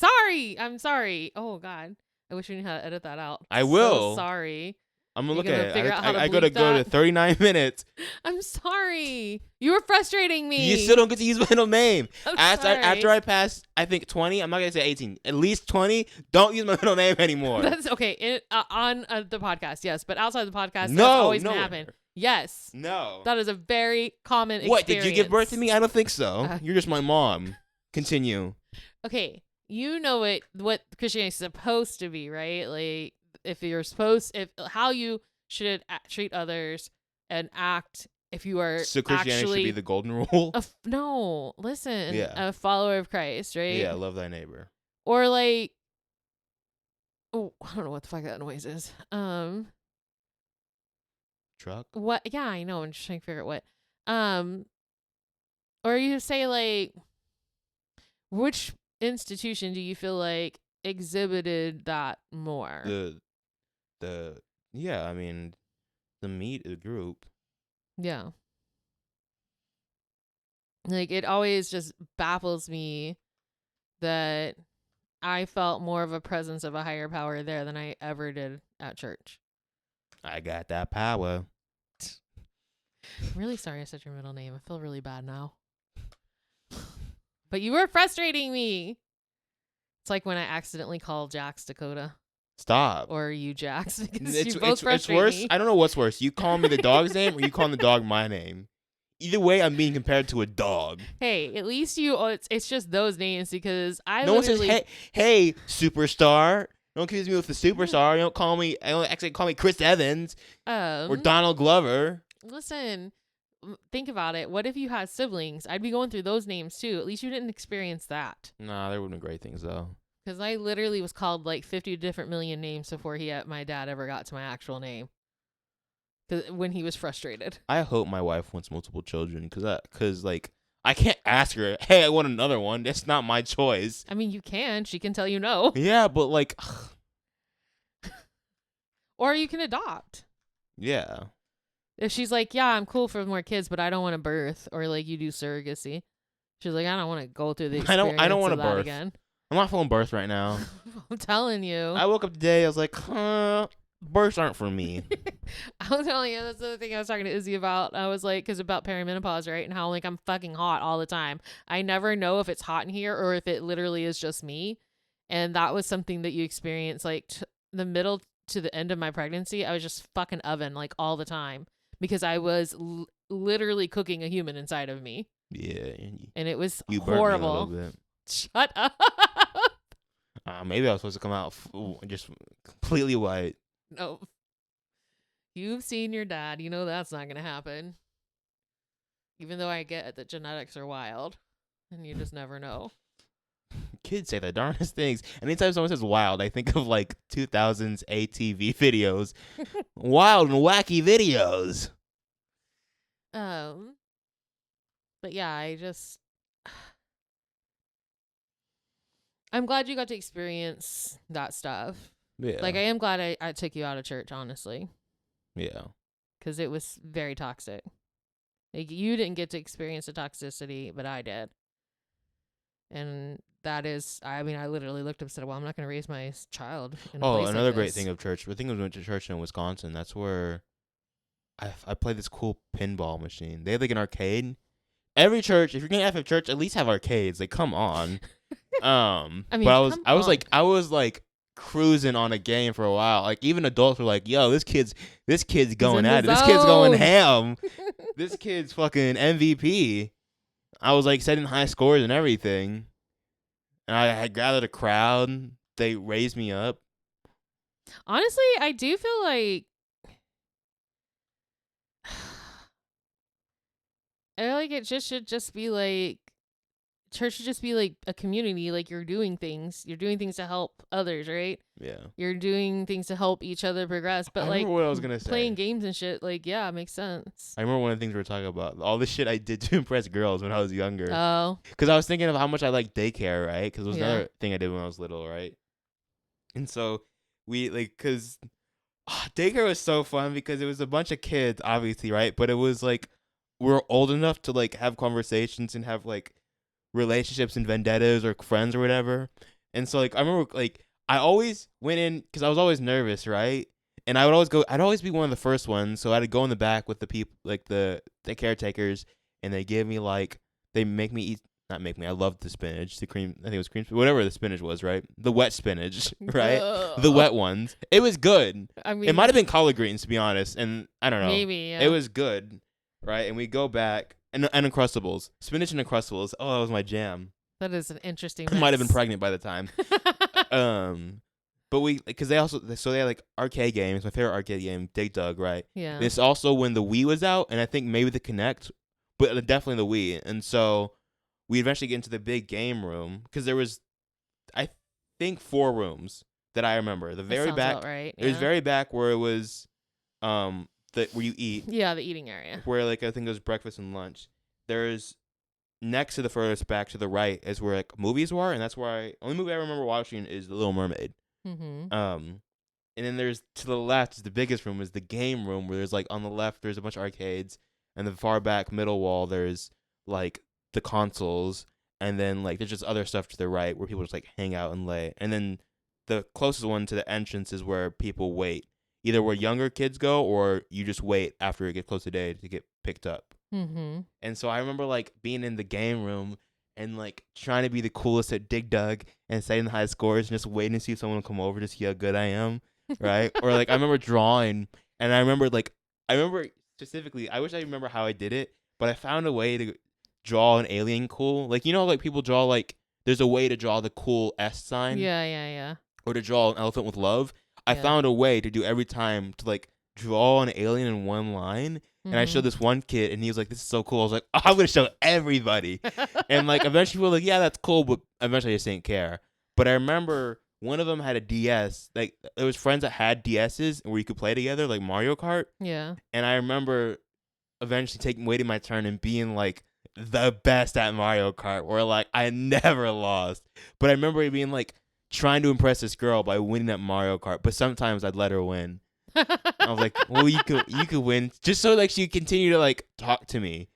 I'm sorry. Oh God, I wish we knew how to edit that out. I will. So sorry. I'm gonna You look gonna at it. figure out how to I gotta bleep go that? to 39 minutes. I'm sorry. You were frustrating me. You still don't get to use my middle name. I'm After sorry. I pass, I think 20. I'm not gonna say 18. At least 20. Don't use my middle name anymore. That's okay. On the podcast, yes, but outside the podcast, that's No, always gonna nowhere. happen. Yes, No. that is a very common What? experience. Did you give birth to me? I don't think so. Uh, You're just my mom. Continue. Okay, you know what Christianity is supposed to be, right? Like how you should treat others and act if you are So Christianity actually should be the golden rule. no, listen, Yeah. a follower of Christ, right? Yeah, love thy neighbor. Or like, oh, I don't know what the fuck that noise is. Truck. What? Yeah, I know. I'm just trying to figure out what. Or you say like, which institution do you feel like exhibited that more? Yeah, I mean, the group. Yeah. Like it always just baffles me that I felt more of a presence of a higher power there than I ever did at church. I got that power. I'm really sorry I said your middle name. I feel really bad now. But you were frustrating me. It's like when I accidentally called Jax Dakota. Stop. Or you Jax. Because It's you both frustrate worse. me. I don't know what's worse. You call me the dog's name or you calling the dog my name. Either way, I'm being compared to a dog. Hey, at least you. Oh, it's just those names because I No one says, literally. hey, superstar. Don't confuse me with the superstar. You don't call me. I don't actually call me Chris Evans or Donald Glover. Listen, think about it. What if you had siblings? I'd be going through those names too. At least you didn't experience that. Nah, there would have been great things though. Because I literally was called like 50 different million names before my dad ever got to my actual name. When he was frustrated. I hope my wife wants multiple children because like I can't ask her, hey, I want another one. That's not my choice. I mean, you can. She can tell you no. Yeah, but like, or you can adopt. Yeah. If she's like, yeah, I'm cool for more kids, but I don't want to birth, or like you do surrogacy. She's like, I don't want to go through the experience I don't want to of that birth again. I'm not feeling birth right now. I'm telling you. I woke up today. I was like, births aren't for me. I'm telling you, that's the other thing I was talking to Izzy about. I was like, because about perimenopause, right? And how like I'm fucking hot all the time. I never know if it's hot in here or if it literally is just me. And that was something that you experienced like the middle to the end of my pregnancy. I was just fucking oven like all the time because I was literally cooking a human inside of me. Yeah. And it was you horrible. Burnt me a little bit. Shut up. Maybe I was supposed to come out just completely white. No. You've seen your dad. You know that's not going to happen. Even though I get that genetics are wild. And you just never know. Kids say the darndest things. Anytime someone says wild, I think of like 2000s ATV videos. Wild and wacky videos. But yeah, I'm glad you got to experience that stuff. Yeah. Like, I am glad I took you out of church, honestly. Yeah. Because it was very toxic. Like, you didn't get to experience the toxicity, but I did. And that is, I mean, I literally looked up and said, well, I'm not going to raise my child in a place another like great this. thing of church. I think I went to church in Wisconsin. That's where I played this cool pinball machine. They had like an arcade. Every church, if you're going to have a church, at least have arcades. Like, come on. I mean, but I was like cruising on a game for a while. Like even adults were like, "Yo, this kid's going at it. This kid's going ham. This kid's fucking MVP." I was like setting high scores and everything, and I had gathered a crowd. They raised me up. Honestly, I do feel like I feel like it should just be like church should just be like a community. Like you're doing things to help others, right? Yeah. You're doing things to help each other progress. But like what I was gonna say. Playing games and shit, like yeah, it makes sense. I remember one of the things we were talking about, all the shit I did to impress girls when I was younger. Oh. Because I was thinking of how much I liked daycare, right? Because it was another thing I did when I was little, right? And so we because daycare was so fun because it was a bunch of kids, obviously, right? But it was like we're old enough to like have conversations and have like relationships and vendettas or friends or whatever. And so like I remember like I always went in because I was always nervous, right? And I'd always be one of the first ones. So I'd go in the back with the people, like the caretakers, and they give me they make me eat. Not make me. I loved the spinach, the cream. I think it was cream, whatever the spinach was, right? The wet spinach, right? The wet ones. It was good. I mean, it might have been collard greens, to be honest, and I don't know. Maybe yeah. It was good, right? And we go back and Uncrustables, spinach and Uncrustables. Oh, that was my jam. That is an interesting. I might have been pregnant by the time. But because they had like arcade games. My favorite arcade game, Dig Dug, right? Yeah. And it's also when the Wii was out, and I think maybe the Kinect, but definitely the Wii. And so we eventually get into the big game room because there was, I think, 4 rooms that I remember. The very back, right. It was very back where it was, where you eat. Yeah, the eating area. Where I think it was breakfast and lunch. There's next to the furthest back to the right is where movies were, and that's where only movie I remember watching is The Little Mermaid. Mm-hmm. And then there's to the left is the biggest room is the game room where there's on the left there's a bunch of arcades, and the far back middle wall there's the consoles, and then there's just other stuff to the right where people just hang out and lay, and then the closest one to the entrance is where people wait, either where younger kids go or you just wait after it gets close to day to get picked up. Mm-hmm. And so I remember being in the game room and trying to be the coolest at Dig Dug and setting the high scores and just waiting to see if someone will come over to see how good I am, right? Or I remember drawing, and I remember specifically, I wish I remember how I did it, but I found a way to draw an alien cool. Like, you know, like people draw like there's a way to draw the cool S sign. Yeah. Or to draw an elephant with love. I Yeah. found a way to do every time to like draw an alien in one line. And I showed this one kid, and he was like, "This is so cool." I was like, "Oh, I'm gonna show everybody." And like eventually, we were like, "Yeah, that's cool," but eventually, I just didn't care. But I remember one of them had a DS. Like there was friends that had DSs where you could play together, like Mario Kart. Yeah. And I remember eventually waiting my turn and being like the best at Mario Kart, where like I never lost. But I remember being like trying to impress this girl by winning at Mario Kart, but sometimes I'd let her win. I was like, "Well, you could win," just so like she would continue to like talk to me,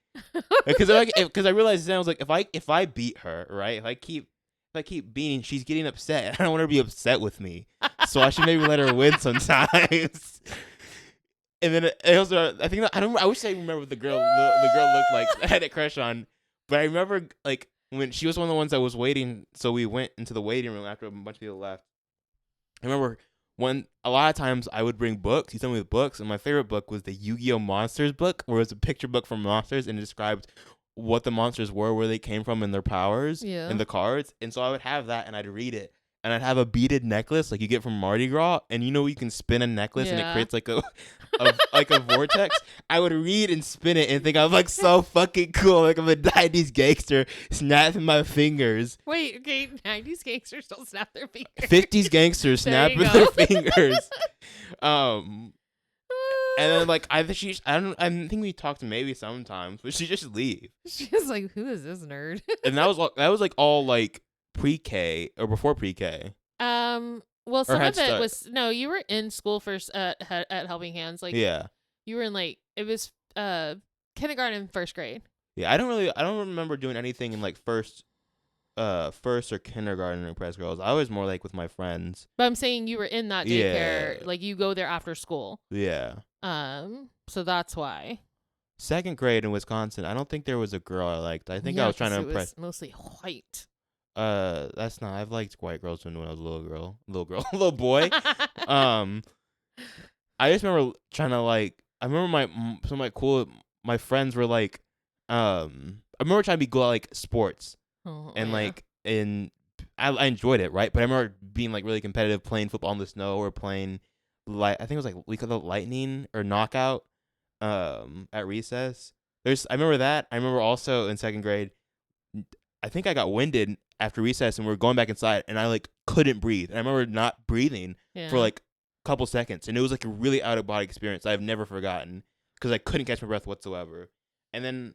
because I realized then I was like, if I beat her, right, if I keep beating, she's getting upset, and I don't want her to be upset with me, so I should maybe let her win sometimes. And then it also, I think that, I wish I remember what the girl looked like. I had a crush on, but I remember like when she was one of the ones that was waiting, so we went into the waiting room after a bunch of people left. I remember a lot of times I would bring books. He sent me with books, and my favorite book was the Yu-Gi-Oh! Monsters book, where it was a picture book from monsters, and it described what the monsters were, where they came from, and their powers, and the cards. And so I would have that, and I'd read it, and I'd have a beaded necklace like you get from Mardi Gras, and you know you can spin a necklace and it creates like a like a vortex. I would read and spin it and think I'm like so fucking cool, like I'm a 90s gangster snapping my fingers. Wait, okay, 90s gangsters don't snap their fingers. 50s gangsters snapping their fingers. And then like I think we talked maybe sometimes, but she just leave. She was like, "Who is this nerd?" And that was like all like pre-K or before pre-K. Well, some of it Start. was no. You were in school first at Helping Hands. Like, yeah, you were in like it was kindergarten, first grade. Yeah, I don't remember doing anything in like first or kindergarten or Press Girls. I was more like with my friends. But I'm saying you were in that daycare. Yeah. Like you go there after school. Yeah. So that's why. Second grade in Wisconsin, I don't think there was a girl I liked. I think I was trying to impress. It was mostly white. That's not. I've liked white girls when I was a little boy. I just remember trying to like. I remember some of my friends were like, I remember trying to be good at like sports, and like I enjoyed it, right? But I remember being like really competitive, playing football in the snow or playing I think it was like we called it lightning or knockout, at recess. I remember that. I remember also in second grade, I think I got winded after recess and we were going back inside and I like couldn't breathe. And I remember not breathing for like a couple seconds. And it was like a really out of body experience I've never forgotten because I couldn't catch my breath whatsoever. And then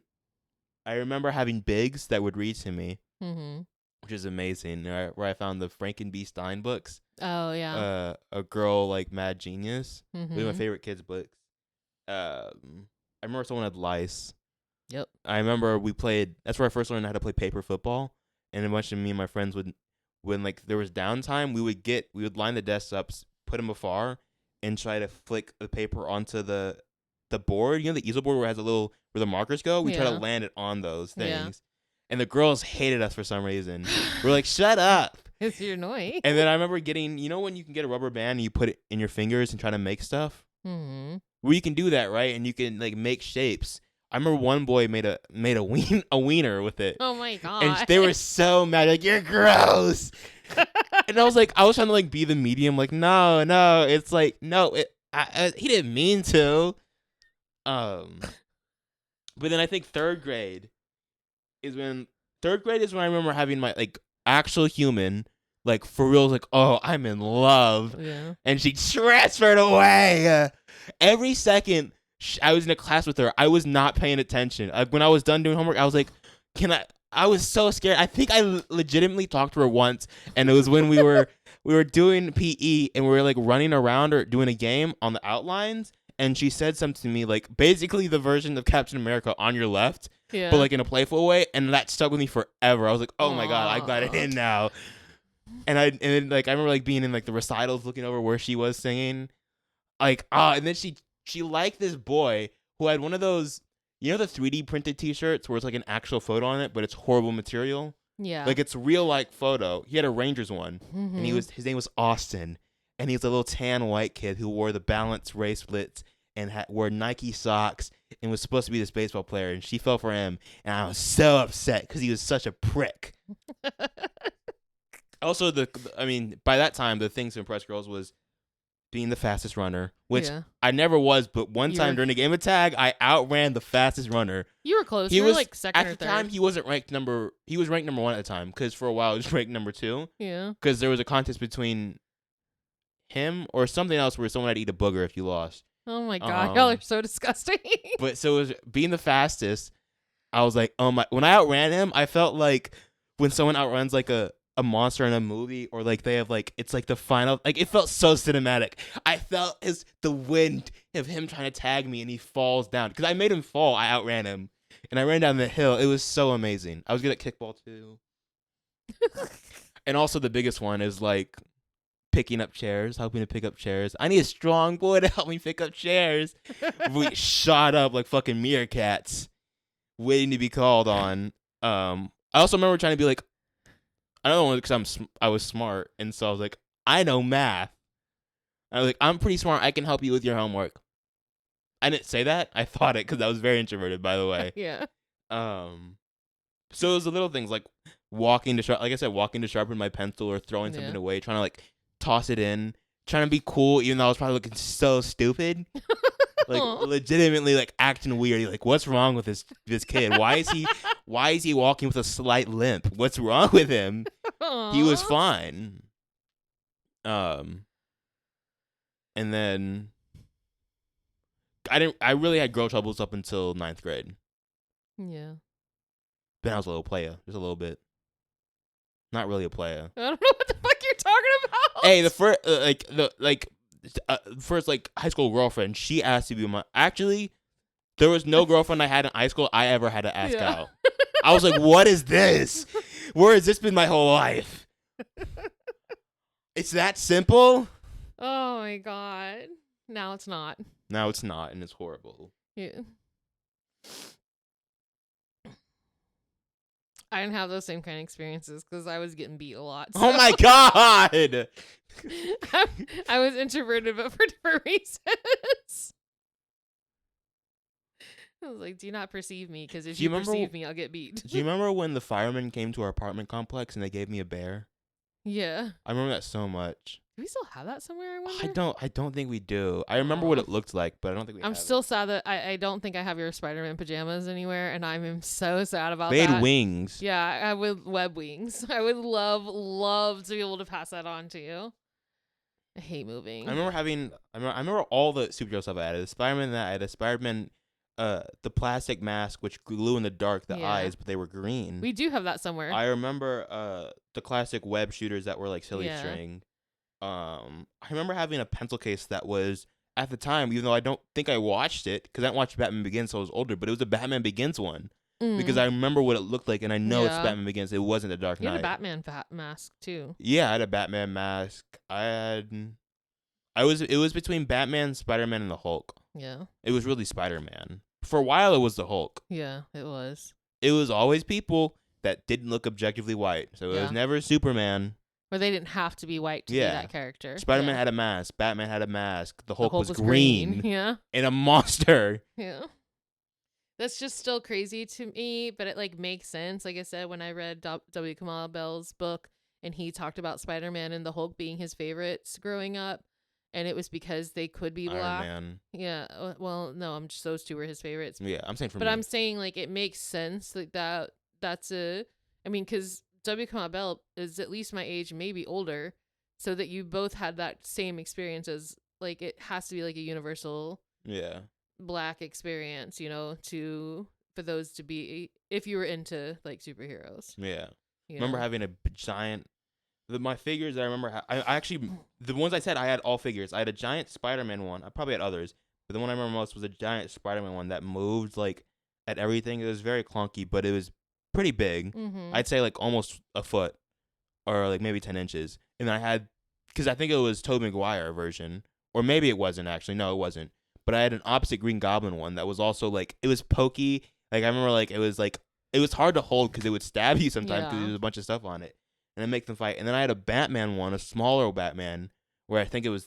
I remember having bigs that would read to me, which is amazing. Where I found the Franken B. Stein books. Oh, yeah. A Girl Like Mad Genius. One of my favorite kids' books. I remember someone had lice. Yep. I remember that's where I first learned how to play paper football. And a bunch of me and my friends when like there was downtime, we would line the desks up, put them afar, and try to flick the paper onto the board. You know the easel board where it has where the markers go? We try to land it on those things. Yeah. And the girls hated us for some reason. We're like, shut up. Because you're annoying. And then I remember getting, you know when you can get a rubber band and you put it in your fingers and try to make stuff? Well, you can do that, right? And you can like make shapes. I remember one boy made a wiener with it. Oh my god! And they were so mad, like you're gross. And I was trying to like be the medium, like no, it's like no, he didn't mean to. But then I think third grade is when I remember having my like actual human, like for real, like oh I'm in love, and she transferred away every second. I was in a class with her. I was not paying attention. Like when I was done doing homework, I was like, I was so scared. I think I legitimately talked to her once, and it was when we were doing PE and we were like running around or doing a game on the outlines, and she said something to me like basically the version of Captain America on your left, but like in a playful way, and that stuck with me forever. I was like, oh my god, I got it in now. And then like I remember like being in like the recitals, looking over where she was singing, like and then she liked this boy who had one of those, you know, the 3D printed T-shirts where it's like an actual photo on it, but it's horrible material. Yeah, like it's real like photo. He had a Rangers one, and his name was Austin, and he's a little tan white kid who wore the Balance bracelets and wore Nike socks and was supposed to be this baseball player, and she fell for him, and I was so upset because he was such a prick. Also, by that time, the things to impress girls was being the fastest runner, which I never was, but one time during the game of tag, I outran the fastest runner. You were close. You were like second or third. At the time, he wasn't ranked number. He was ranked number 1 at the time because for a while he was ranked number 2. Yeah. Because there was a contest between him or something else where someone had to eat a booger if you lost. Oh my god, y'all are so disgusting. But so it was being the fastest. I was like, oh my! When I outran him, I felt like when someone outruns like a monster in a movie, or like they have like it's like the final, like it felt so cinematic. I felt the wind of him trying to tag me, and he falls down because I made him fall. I outran him, and I ran down the hill. It was so amazing. I was good at kickball too. And also the biggest one is like picking up chairs, helping to pick up chairs. I need a strong boy to help me pick up chairs. We shot up like fucking meerkats, waiting to be called on. I also remember trying to be like, I don't know, because I was smart, and so I was like, I know math. I was like, I'm pretty smart. I can help you with your homework. I didn't say that. I thought it because I was very introverted, by the way. Yeah. So it was the little things like walking to sharpen my pencil or throwing something away, trying to like toss it in, trying to be cool, even though I was probably looking so stupid. Like legitimately like acting weird. Like, what's wrong with this kid? Why is he walking with a slight limp? What's wrong with him? Aww. He was fine. And then I really had girl troubles up until 9th grade. Yeah. Then I was a little playa, just a little bit. Not really a playa. I don't know what the fuck you're talking about. Hey, the first high school girlfriend, she asked to be my. Actually, there was no girlfriend I had in high school I ever had to ask out. I was like, what is this? Where has this been my whole life? It's that simple? Oh my god. Now it's not. Now it's not, and it's horrible. Yeah. I didn't have those same kind of experiences because I was getting beat a lot. So. Oh my god! I was introverted, but for different reasons. I was like, do not perceive me, because if you perceive me, I'll get beat. Do you remember when the firemen came to our apartment complex and they gave me a bear? Yeah. I remember that so much. Do we still have that somewhere, I wonder? I don't think we do. I remember what it looked like, but I don't think we have it. I'm still sad that I don't think I have your Spider-Man pajamas anywhere, and I'm so sad about that. They had wings. Yeah, I would web wings. I would love to be able to pass that on to you. I hate moving. I remember all the superhero stuff I had. I had a Spider-Man I had a Spider-Man, the plastic mask, which glue in the dark, the eyes, but they were green. We do have that somewhere. I remember the classic web shooters that were like silly string. I remember having a pencil case that was, at the time, even though I don't think I watched it, because I didn't watch Batman Begins, so I was older, but it was a Batman Begins one. Because I remember what it looked like, and I know it's Batman Begins. It wasn't The Dark Knight. You had a Batman mask, too. Yeah, I had a Batman mask. It was between Batman, Spider-Man, and the Hulk. Yeah. It was really Spider-Man. For a while, it was the Hulk. Yeah, it was. It was always people that didn't look objectively white. So it was never Superman. Or they didn't have to be white to be that character. Spider-Man had a mask. Batman had a mask. The Hulk was green. Yeah. And a monster. Yeah. That's just still crazy to me, but it like makes sense. Like I said, when I read W. Kamau Bell's book, and he talked about Spider-Man and the Hulk being his favorites growing up, and it was because they could be black. Iron Man. Yeah. Well, no, those two were his favorites. Yeah, I'm saying for me. But I'm saying like it makes sense like that's because W. Kamau Bell is at least my age, maybe older, so that you both had that same experience as like it has to be like a universal black experience, for those to be, if you were into like superheroes. Yeah. Remember having a giant, my figures I remember, I actually, the ones I said, I had all figures. I had a giant Spider-Man one. I probably had others, but the one I remember most was a giant Spider-Man one that moved like at everything. It was very clunky, but it was pretty big. I'd say like almost a foot or like maybe 10 inches. And then I had, because I think it was Tobey Maguire version, or maybe it wasn't actually. No, it wasn't. But I had an opposite Green Goblin one that was also like, it was pokey. Like I remember like, it was hard to hold because it would stab you sometimes because there was a bunch of stuff on it. And then make them fight. And then I had a Batman one, a smaller Batman, where I think it was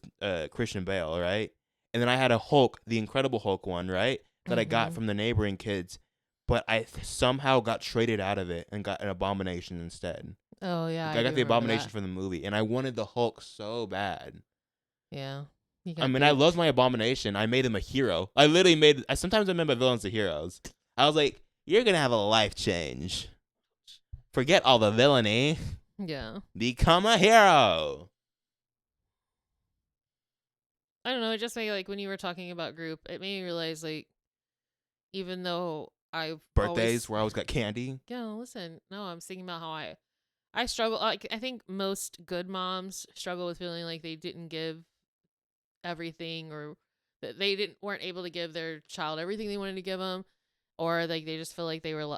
Christian Bale, right? and then I had a Hulk, the Incredible Hulk one, right? That I got Mhm. from the neighboring kids, but I somehow got traded out of it and got an Abomination instead. Oh yeah, Like, I I got do the remember Abomination that. from the movie, and I wanted the Hulk so bad. Yeah, you I got mean, I duped. loved my Abomination. I made him a hero. I literally made. I sometimes I made my villains the heroes. I was like, "You're gonna have a life change. Forget all the villainy. Yeah, Become a hero." I don't know. It just made like when you were talking about group, it made me realize like even though I've Birthdays always where I always got candy. yeah, listen, no, I'm thinking about how I struggle. Like I think most good moms struggle with feeling like they didn't give everything or that they didn't weren't able to give their child everything they wanted to give them, or like they just feel like they were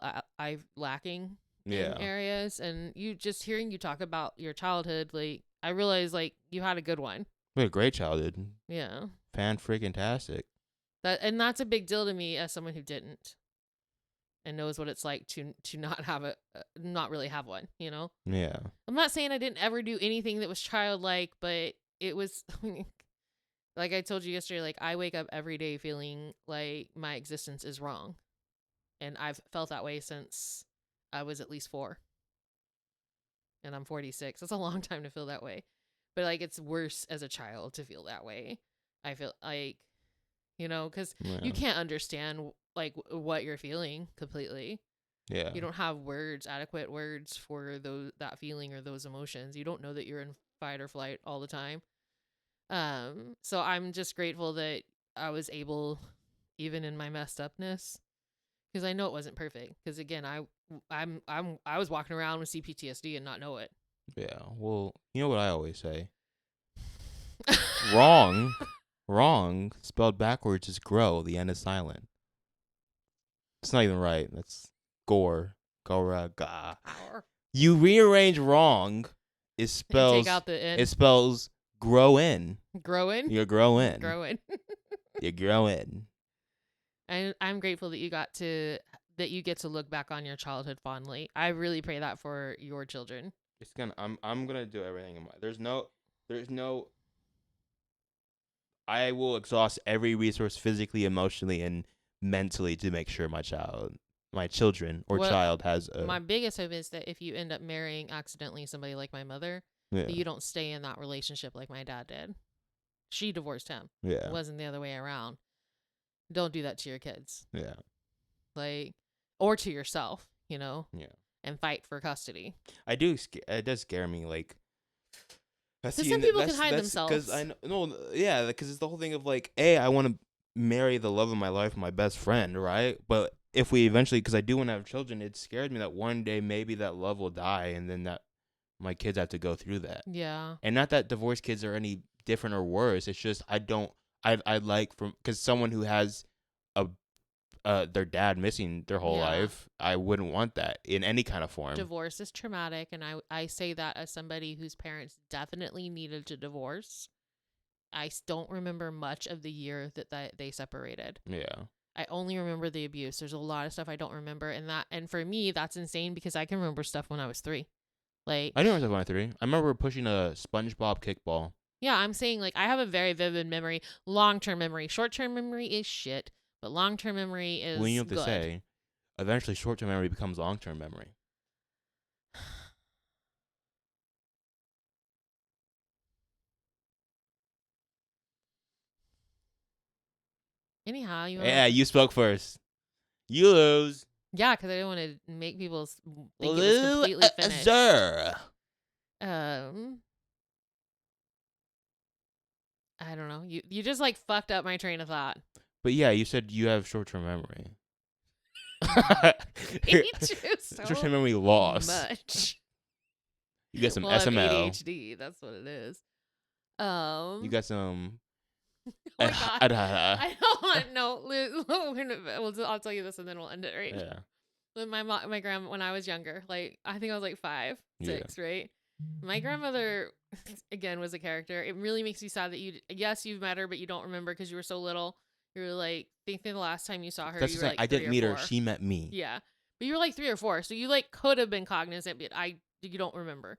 lacking in Yeah, areas. And you just hearing you talk about your childhood, like I realized like you had a good one. we had a great childhood. Yeah, Fan freaking tastic. that's a big deal to me as someone who didn't and knows what it's like to not have a not really have one. You know, Yeah, I'm not saying I didn't ever do anything that was childlike, but it was like I told you yesterday, like I wake up every day feeling like my existence is wrong. And I've felt that way since I was at least 4. And I'm 46. That's a long time to feel that way. But like it's worse as a child to feel that way. I feel like, cuz you yeah, can't understand like what you're feeling completely. yeah. You don't have adequate words for that feeling or those emotions. You don't know that you're in fight or flight all the time. So I'm just grateful that I was able, even in my messed upness, because I know it wasn't perfect. Because again, I was walking around with CPTSD and not know it. Yeah. Well, you know what I always say? Wrong. Wrong. Spelled backwards is grow. The end is silent. It's not even right. That's gore. Gora ga. You rearrange wrong. And take out the It N. spells grow in. Growing. You're growing. Growing. You're growing. And I'm grateful that you get to look back on your childhood fondly. I really pray that for your children. It's gonna. I'm gonna do everything in my. There's no. I will exhaust every resource physically, emotionally, and mentally to make sure my children or What child has my a. biggest hope is that if you end up marrying accidentally somebody like my mother, Yeah. that you don't stay in that relationship like my dad did. She divorced him. Yeah. It wasn't the other way around. Don't do that to your kids. Yeah. Like or to yourself, Yeah. and fight for custody. I do. It does scare me. Like, Because some people can hide because themselves. I know. No, yeah, because it's the whole thing of like, a, I want to marry the love of my life, my best friend, right? But if we eventually, because I do want to have children, it scares me that one day maybe that love will die, and then that my kids have to go through that. Yeah. And not that divorced kids are any different or worse. It's just I don't. I like from because someone who has a their dad missing their whole Yeah. life, I wouldn't want that in any kind of form. Divorce is traumatic, and I say that as somebody whose parents definitely needed to divorce. I don't remember much of the year that they separated. Yeah. I only remember the abuse. There's a lot of stuff I don't remember, and for me that's insane because I can remember stuff when I was 3. Like I knew I was 23. I remember pushing a SpongeBob kickball. yeah, I'm saying like I have a very vivid memory, long-term memory. Short-term memory is shit, but long-term memory is When you have to good. say, eventually short-term memory becomes long-term memory. Anyhow, you want Yeah, you spoke first. You lose. yeah, because I didn't want to make people think it was completely finished. Sir. I don't know. You just like fucked up my train of thought. But yeah, you said you have short-term memory. Short-term memory loss. Much. You got some Well, I have SML. ADHD. That's what it is. You got some. Oh my God. Yeah. I don't want I'll tell you this and then we'll end it right. When my grandma, when I was younger, like I think I was like 5, 6, right? My grandmother, again, was a character. It really makes you sad that you've met her, but you don't remember because you were so little. You were like thinking the last time you saw her, That's you the were thing. like I 3 didn't or meet 4. her. She met me. Yeah, but you were like 3 or 4, so you like could have been cognizant, but you don't remember.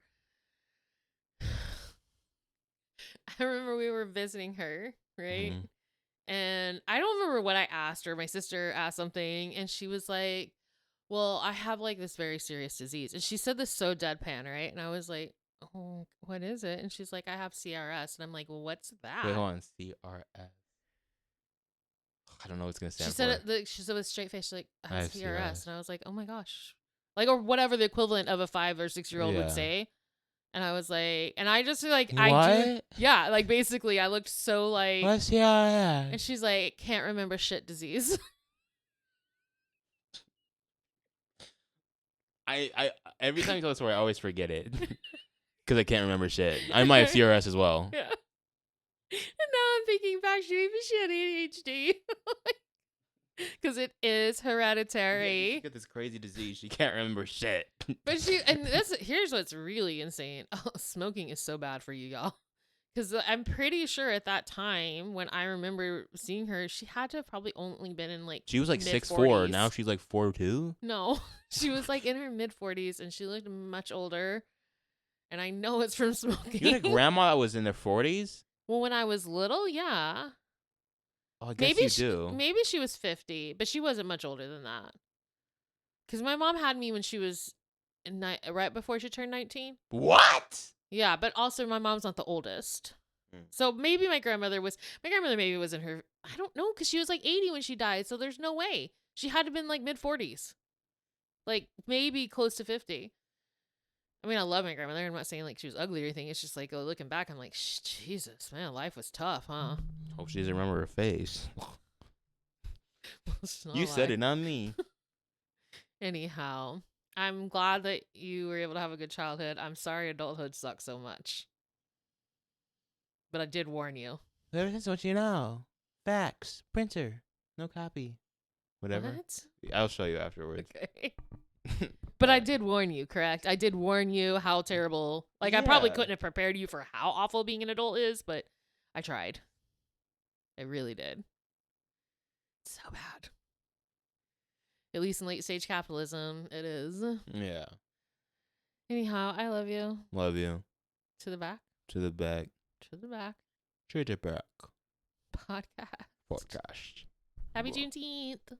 I remember we were visiting her, right? Mhm. And I don't remember what I asked her. My sister asked something, and she was like, well, I have like this very serious disease. And she said this so deadpan, right? And I was like, oh, what is it? And she's like, I have CRS. And I'm like, well, what's that? Wait, hold on. CRS. I don't know what's gonna She stand said for. it. She said with straight face, she's like, I I have have CRS. CRS. And I was like, oh my gosh, like, or whatever the equivalent of a 5 or 6 year old Yeah. would say. And I was like, and I just like, What? I do, yeah, like basically, I looked so like, What's CRS? and she's like, can't remember shit disease. I every time you tell the story, I always forget it because I can't remember shit. I might have CRS as well. Yeah. And now I'm thinking back, maybe she had ADHD. Because it is hereditary. She got this crazy disease. She can't remember shit. But here's what's really insane. Oh, smoking is so bad for you, y'all. Because I'm pretty sure at that time, when I remember seeing her, she had to have probably only been in like She was like mid-40s. 6'4". Now she's like 4'2". No, she was like in her mid-40s, and she looked much older. And I know it's from smoking. You had a grandma that was in their 40s? Well, when I was little, yeah. Oh, I guess you do. Maybe she was 50, but she wasn't much older than that. Because my mom had me when she was right before she turned 19. What? Yeah, but also my mom's not the oldest. Mm. So maybe my grandmother maybe was in her, I don't know, because she was like 80 when she died. So there's no way. She had to have been like mid-40s. Like maybe close to 50. I mean, I love my grandmother. I'm not saying like she was ugly or anything. It's just like looking back, I'm like, Jesus, man, life was tough, huh? Hope she doesn't remember her face. It's not You a said lie. it, not me. Anyhow, I'm glad that you were able to have a good childhood. I'm sorry adulthood sucks so much. But I did warn you. That's what you know. Fax. Printer. No copy. Whatever. What? I'll show you afterwards. Okay. But I did warn you, correct? I did warn you how terrible. Like, I probably Yeah. couldn't have prepared you for how awful being an adult is, but I tried. I really did. So bad. At least in late stage capitalism, it is. Yeah. Anyhow, I love you. Love you. To the back. To the back. To the back. To the back. Podcast. Podcast. Happy Juneteenth.